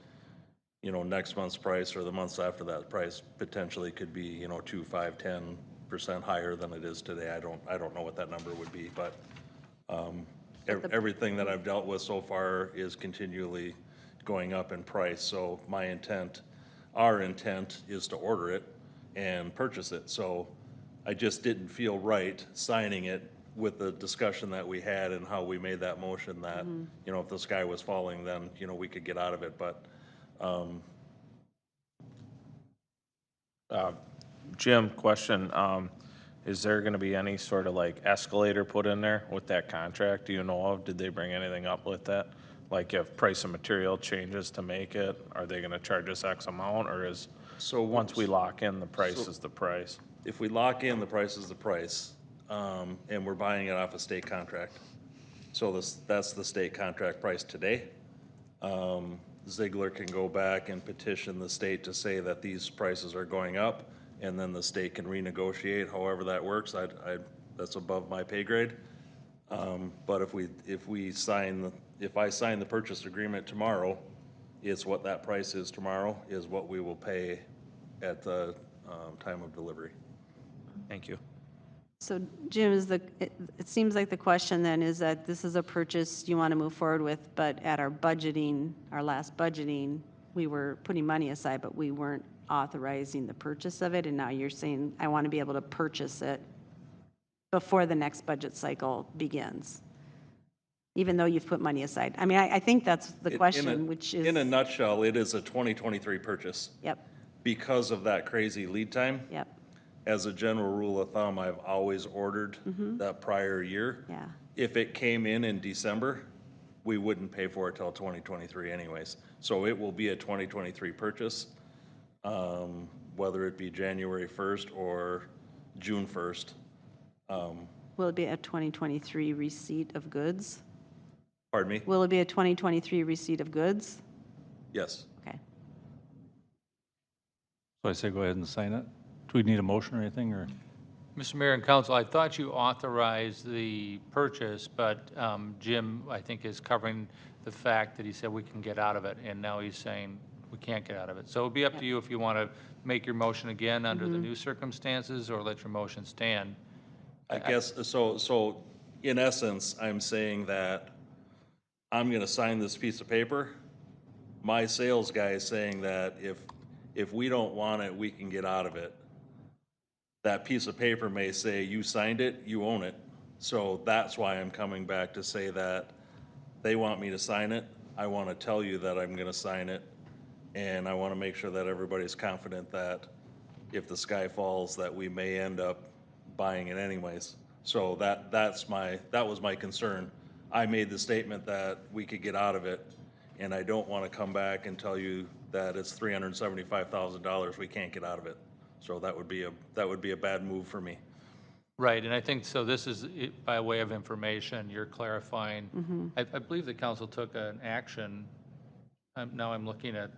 next month's price or the months after that price. Potentially could be, 2, 5, 10% higher than it is today. I don't know what that number would be, but everything that I've dealt with so far is continually going up in price. So our intent is to order it and purchase it. So I just didn't feel right signing it with the discussion that we had and how we made that motion that, if the sky was falling, then, we could get out of it. But Jim, question, is there gonna be any sort of like escalator put in there with that contract? Do you know of? Did they bring anything up with that? Like if price of material changes to make it, are they gonna charge us X amount, or is, once we lock in, the price is the price? if we lock in, the price is the price, and we're buying it off a state contract. So that's the state contract price today. Ziegler can go back and petition the state to say that these prices are going up, and then the state can renegotiate, however that works. That's above my pay grade. But if I sign the purchase agreement tomorrow, it's what that price is tomorrow, is what we will pay at the time of delivery. Thank you. So Jim, it seems like the question then is that this is a purchase you want to move forward with, but at our last budgeting, we were putting money aside, but we weren't authorizing the purchase of it, and now you're saying, I want to be able to purchase it before the next budget cycle begins, even though you've put money aside. I mean, I think that's the question, which is. In a nutshell, it is a 2023 purchase. Yep, Because of that crazy lead time. yep, As a general rule of thumb, I've always ordered that prior year. yeah. If it came in December, we wouldn't pay for it till 2023 anyways. So it will be a 2023 purchase. whether it be January 1st or June 1st. Will it be a 2023 receipt of goods? Pardon me? Will it be a 2023 receipt of goods? Yes. Okay. So I say go ahead and sign it. Do we need a motion or anything, or? Mr. Mayor and Council, I thought you authorized the purchase, but Jim, I think, is covering the fact that he said we can get out of it, and now he's saying we can't get out of it. So it'll be up to you if you want to make your motion again under the new circumstances, or let your motion stand. I guess, so in essence, I'm saying that I'm gonna sign this piece of paper. My sales guy is saying that if we don't want it, we can get out of it. That piece of paper may say, you signed it, you own it. So that's why I'm coming back to say that they want me to sign it. I want to tell you that I'm going to sign it. And I want to make sure that everybody's confident that if the sky falls, that we may end up buying it anyways. So that was my concern. I made the statement that we could get out of it, and I don't want to come back and tell you that it's $375,000, we can't get out of it. So that would be a bad move for me. Right, and I think, so this is, by way of information, you're clarifying. I believe the council took an action. Now I'm looking at,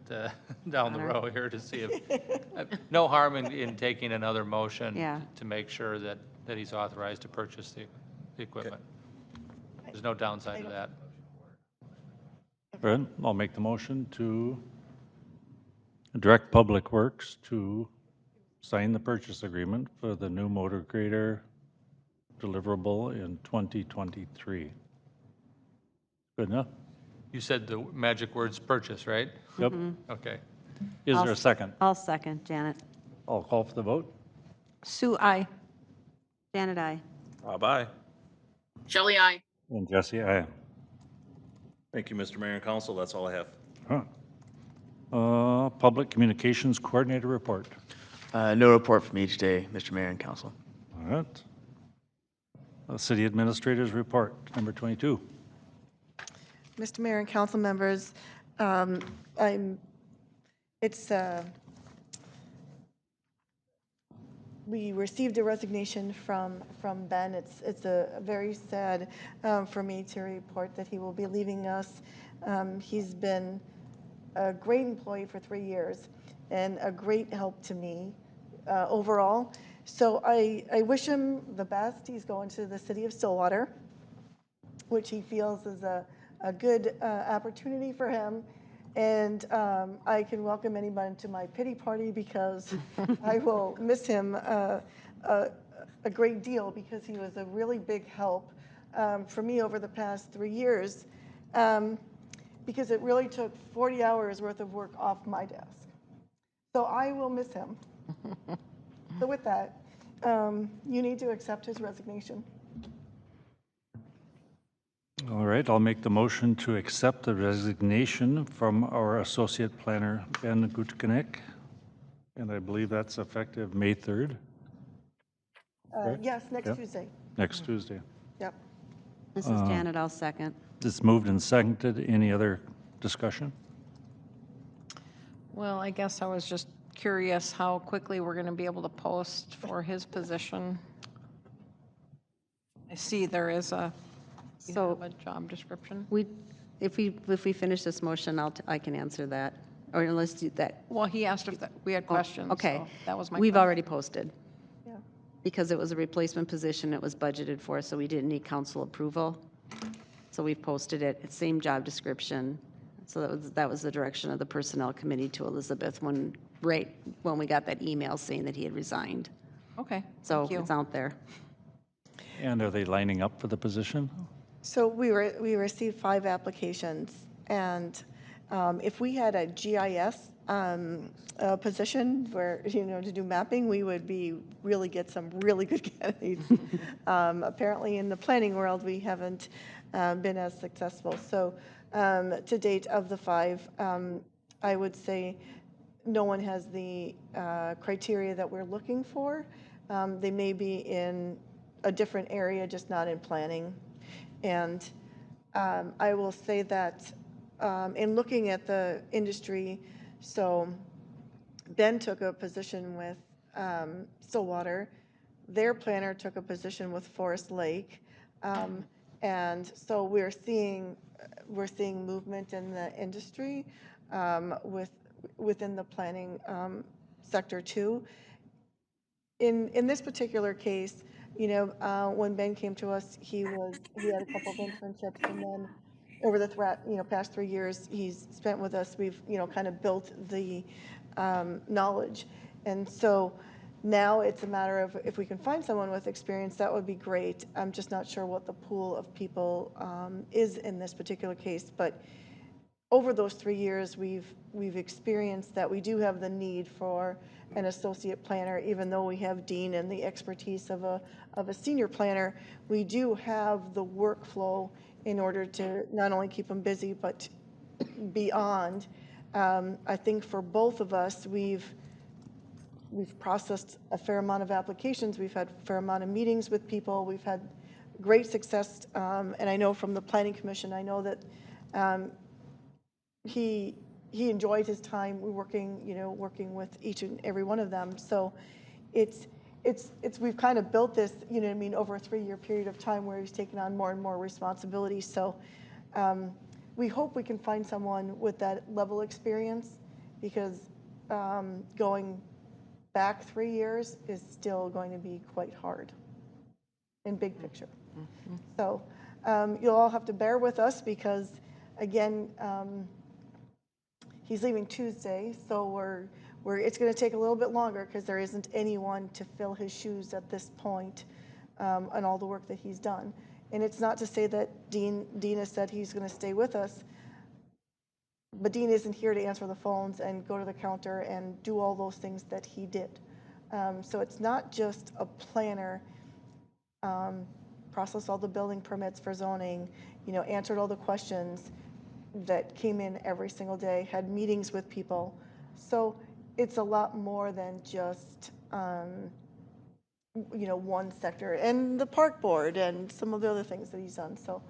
down the row here to see if, no harm in taking another motion Yeah. to make sure that he's authorized to purchase the equipment. There's no downside to that. Right, I'll make the motion to direct Public Works to sign the purchase agreement for the new motor grader deliverable in 2023. Good enough? You said the magic words purchase, right? Yep. Okay. Is there a second? I'll second, Janet. I'll call for the vote. Sue, I. Janet, aye. Bye-bye. Shelley, I. And Jesse, aye. Thank you, Mr. Mayor and Council. That's all I have. Public Communications Coordinator report. No report from me today, Mr. Mayor and Council. All right. City Administrator's report, number 22. Mr. Mayor and council members, we received a resignation from Ben. It's a very sad for me to report that he will be leaving us. He's been a great employee for 3 years and a great help to me overall. So I wish him the best. He's going to the city of Stillwater, which he feels is a good opportunity for him. And I can welcome anyone to my pity party because I will miss him a great deal because he was a really big help for me over the past 3 years because it really took 40 hours worth of work off my desk. So I will miss him. So with that, you need to accept his resignation. All right, I'll make the motion to accept the resignation from our Associate Planner, Ben Gutkenik. And I believe that's effective May 3rd. Correct? Yes, next Yep. Tuesday. Next Tuesday. Yep. This is Janet, I'll second. It's moved and seconded. Any other discussion? Well, I guess I was just curious how quickly we're going to be able to post for his position. I see there is a, you So- have a job description. If we finish this motion, I can answer that, or let's do that. Well, he asked if we had questions. Okay. So that was my We've question. already posted. Yeah. Because it was a replacement position, it was budgeted for, so we didn't need council approval. So we've posted it, it's same job description. So that was the direction of the Personnel Committee to Elizabeth right when we got that email saying that he had resigned. Okay, So thank you. it's out there. And are they lining up for the position? So we received 5 applications, and if we had a GIS position where, to do mapping, we would really get some really good candidates. Apparently in the planning world, we haven't been as successful. So to date, of the 5, I would say no one has the criteria that we're looking for. They may be in a different area, just not in planning. And I will say that in looking at the industry, so Ben took a position with Stillwater. Their planner took a position with Forest Lake. And so we're seeing movement in the industry within the planning sector too. In this particular case, when Ben came to us, he had a couple of internships, and then over the past 3 years he's spent with us, we've kind of built the knowledge, and so now it's a matter of if we can find someone with experience, that would be great. I'm just not sure what the pool of people is in this particular case, but over those 3 years, we've experienced that we do have the need for an associate planner, even though we have Dean and the expertise of a senior planner. We do have the workflow in order to not only keep them busy, but beyond. I think for both of us, we've processed a fair amount of applications. We've had a fair amount of meetings with people. We've had great success, and I know from the Planning Commission, I know that he enjoyed his time working with each and every one of them. So we've kind of built this, over a 3-year period of time where he's taken on more and more responsibility. So we hope we can find someone with that level experience, because going back 3 years is still going to be quite hard in big picture. So you'll all have to bear with us, because again, he's leaving Tuesday, so it's going to take a little bit longer, because there isn't anyone to fill his shoes at this point on all the work that he's done. And it's not to say that Dean has said he's going to stay with us, but Dean isn't here to answer the phones and go to the counter and do all those things that he did. So it's not just a planner, processed all the building permits for zoning, answered all the questions that came in every single day, had meetings with people. So it's a lot more than just, one sector, and the park board and some of the other things that he's done. So,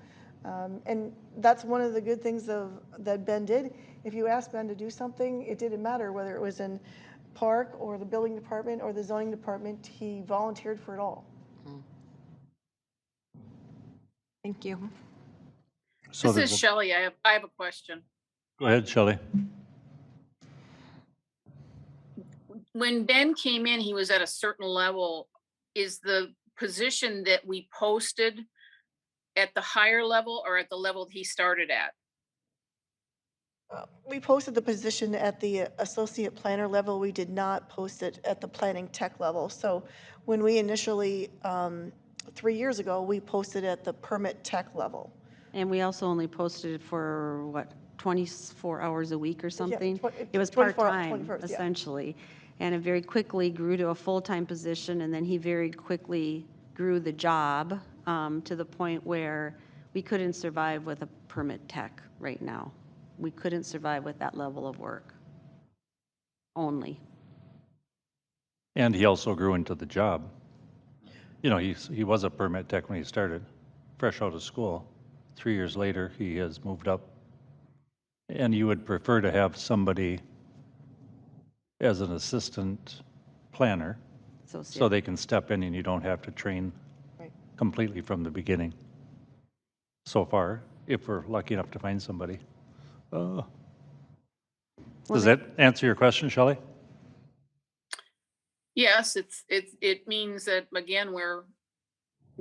and that's one of the good things that Ben did. If you asked Ben to do something, it didn't matter whether it was in park or the building department or the zoning department, he volunteered for it all. Thank you. So This is Shelley. I have a question. Go ahead, Shelley. When Ben came in, he was at a certain level. Is the position that we posted at the higher level or at the level he started at? We posted the position at the associate planner level. We did not post it at the planning tech level. So when we initially, 3 years ago, we posted at the permit tech level. And we also only posted it for, 24 hours a week or something? It was 24 part-time, 24 hours, yeah. essentially. And it very quickly grew to a full-time position, and then he very quickly grew the job to the point where we couldn't survive with a permit tech right now. We couldn't survive with that level of work only. And he also grew into the job. He was a permit tech when he started, fresh out of school. 3 years later, he has moved up. And you would prefer to have somebody as an assistant planner, so they can step in and you don't have to train completely from the beginning. So far, if we're lucky enough to find somebody. Does that answer your question, Shelley? Yes, it means that, again, we're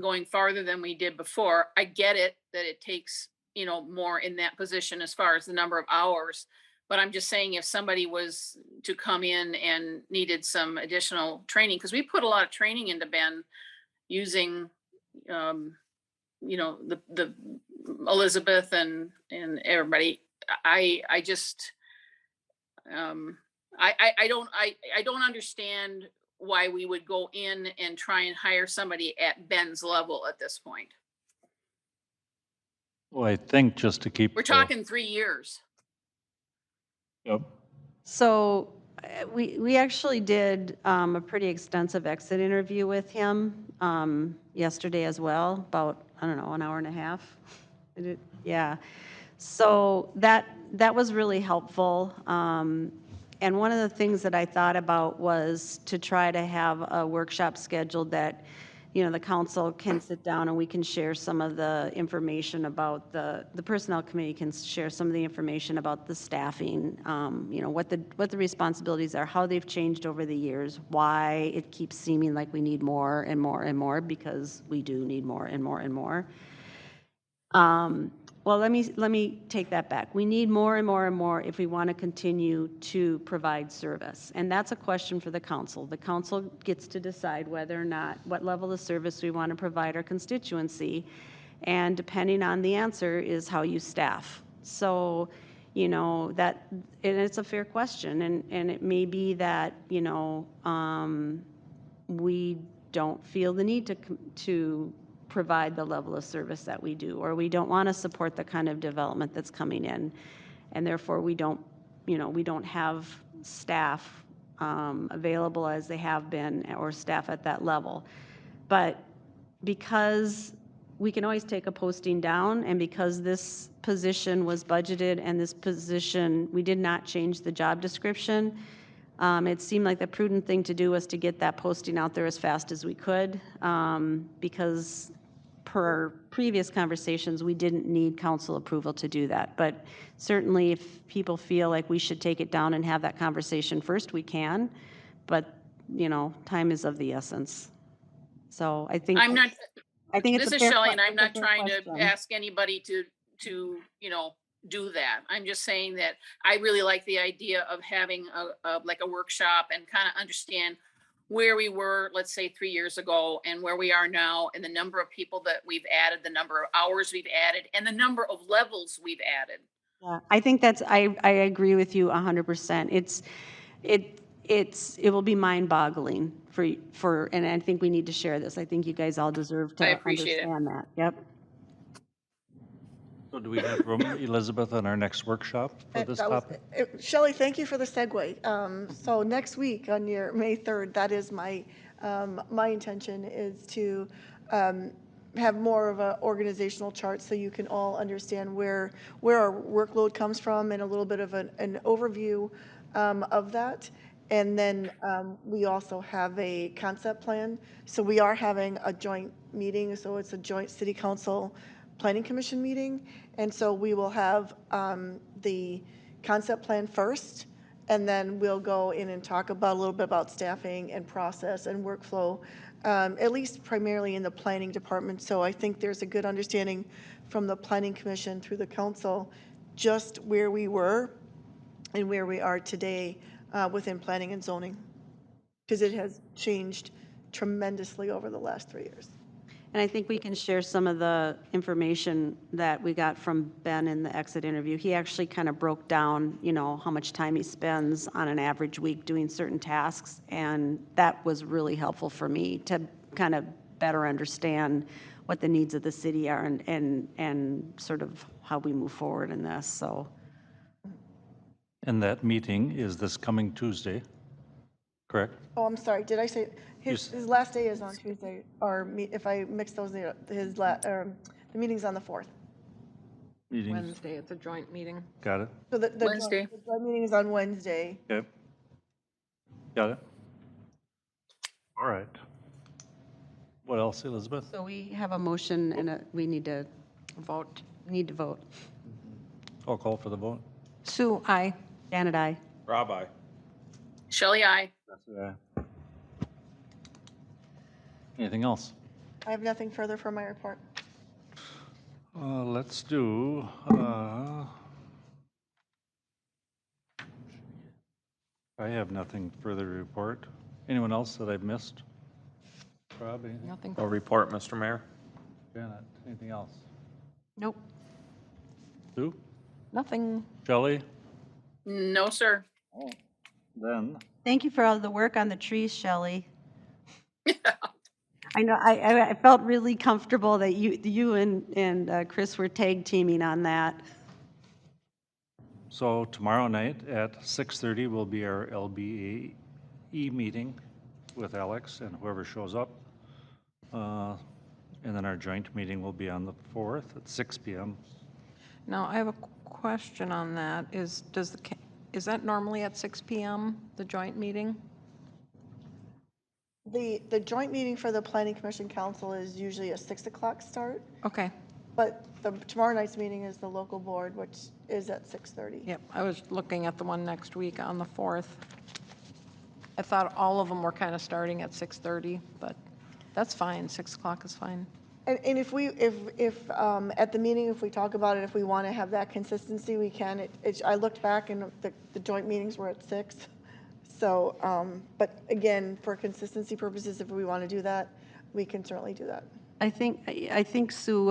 going farther than we did before. I get it that it takes, more in that position as far as the number of hours. But I'm just saying, if somebody was to come in and needed some additional training, because we put a lot of training into Ben using, the Elizabeth and everybody. I just, I don't understand why we would go in and try and hire somebody at Ben's level at this point. Well, I think just to keep. We're talking 3 years. Yep. So we actually did a pretty extensive exit interview with him yesterday as well, about, I don't know, an hour and a half. Yeah. So that was really helpful. And one of the things that I thought about was to try to have a workshop scheduled that, you know, the council can sit down and we can share some of the information about the personnel committee can share some of the information about the staffing, you know, what the responsibilities are, how they've changed over the years, why it keeps seeming like we need more and more and more, because we do need more and more and more. Well, let me take that back. We need more and more and more if we want to continue to provide service. And that's a question for the council. The council gets to decide whether or not, what level of service we want to provide our constituency. And depending on the answer is how you staff. So, you know, that, and it's a fair question. And it may be that, you know, we don't feel the need to provide the level of service that we do, or we don't want to support the kind of development that's coming in, and therefore we don't, you know, we don't have staff available as they have been, or staff at that level. But because we can always take a posting down, and because this position was budgeted and this position, we did not change the job description, it seemed like the prudent thing to do was to get that posting out there as fast as we could, because per previous conversations, we didn't need council approval to do that. But certainly if people feel like we should take it down and have that conversation first, we can. But, you know, time is of the essence. So I think I'm not, it's this a is fair Shelley, que- and I'm it's a not fair trying to question. ask anybody to, you know, do that. I'm just saying that I really like the idea of having like a workshop and kind of understand where we were, let's say 3 years ago, and where we are now, and the number of people that we've added, the number of hours we've added, and the number of levels we've added. Yeah, I think that's, I agree with you 100%. It will be mind-boggling and I think we need to share this. I think you guys all deserve I to appreciate it. understand that. Yep. So do we have room, Elizabeth, on our next workshop for this topic? Shelley, thank you for the segue. So next week on your May 3rd, that is my intention is to have more of an organizational chart so you can all understand where our workload comes from, and a little bit of an overview of that. And then we also have a concept plan. So we are having a joint meeting. So it's a joint city council planning commission meeting. And so we will have the concept plan first, and then we'll go in and talk about a little bit about staffing and process and workflow, at least primarily in the planning department. So I think there's a good understanding from the planning commission through the council just where we were and where we are today within planning and zoning, because it has changed tremendously over the last 3 years. And I think we can share some of the information that we got from Ben in the exit interview. He actually kind of broke down, you know, how much time he spends on an average week doing certain tasks. And that was really helpful for me to kind of better understand what the needs of the city are and sort of how we move forward in this, so. And that meeting is this coming Tuesday, correct? Oh, I'm sorry, did I say, his last day is on Tuesday, or if I mix those, the meeting's on the 4th. Meetings, Wednesday, it's a joint meeting. got it? So the Wednesday. joint meeting is on Wednesday. Okay. Got it? All right. What else, Elizabeth? So we have a motion and we need to vote. I'll call for the vote. Sue, aye. Janet, aye. Rob, aye. Shelley, I. Anything else? I have nothing further for my report. Let's do, I have nothing further to report. Anyone else that I've missed? Rob, anything? Nothing. No report, Mr. Mayor. Janet, anything else? Nope. Sue? Nothing. Shelley? No, sir. Oh, then. Thank you for all the work on the trees, Shelley. I know, I felt really comfortable that you and Chris were tag teaming on that. So tomorrow night at 6:30 will be our LBAE meeting with Alex and whoever shows up. And then our joint meeting will be on the 4th at 6 p.m. Now, I have a question on that. Does Is that normally at 6 PM, the joint meeting? The joint meeting for the Planning Commission Council is usually a 6 o'clock start, Okay, but tomorrow night's meeting is the local board, which is at 6:30. yep, I was looking at the one next week on the 4th. I thought all of them were kind of starting at 6:30, but that's fine, 6 o'clock is fine. And if at the meeting, if we talk about it, if we want to have that consistency, we can. I looked back and the joint meetings were at 6. So, but again, for consistency purposes, if we want to do that, we can certainly do that. I think, Sue,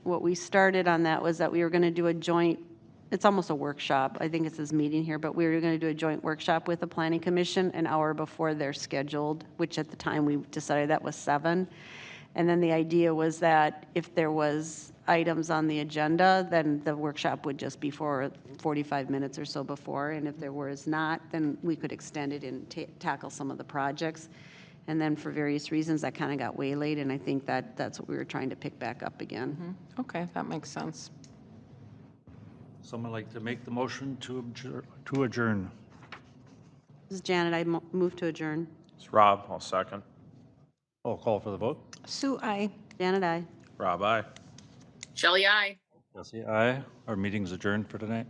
what we started on that was that we were going to do a joint, it's almost a workshop. I think it says meeting here, but we were going to do a joint workshop with the Planning Commission an hour before they're scheduled, which at the time we decided that was 7. And then the idea was that if there was items on the agenda, then the workshop would just be for 45 minutes or so before. And if there was not, then we could extend it and tackle some of the projects. And then for various reasons, that kind of got waylaid, and I think that's what we were trying to pick back up again. Okay, that makes sense. Someone like to make the motion to adjourn? This is Janet, I move to adjourn. It's Rob, I'll second. I'll call for the vote. Sue, aye. Janet, aye. Rob, aye. Shelley, aye. Jesse, aye. Our meeting's adjourned for tonight.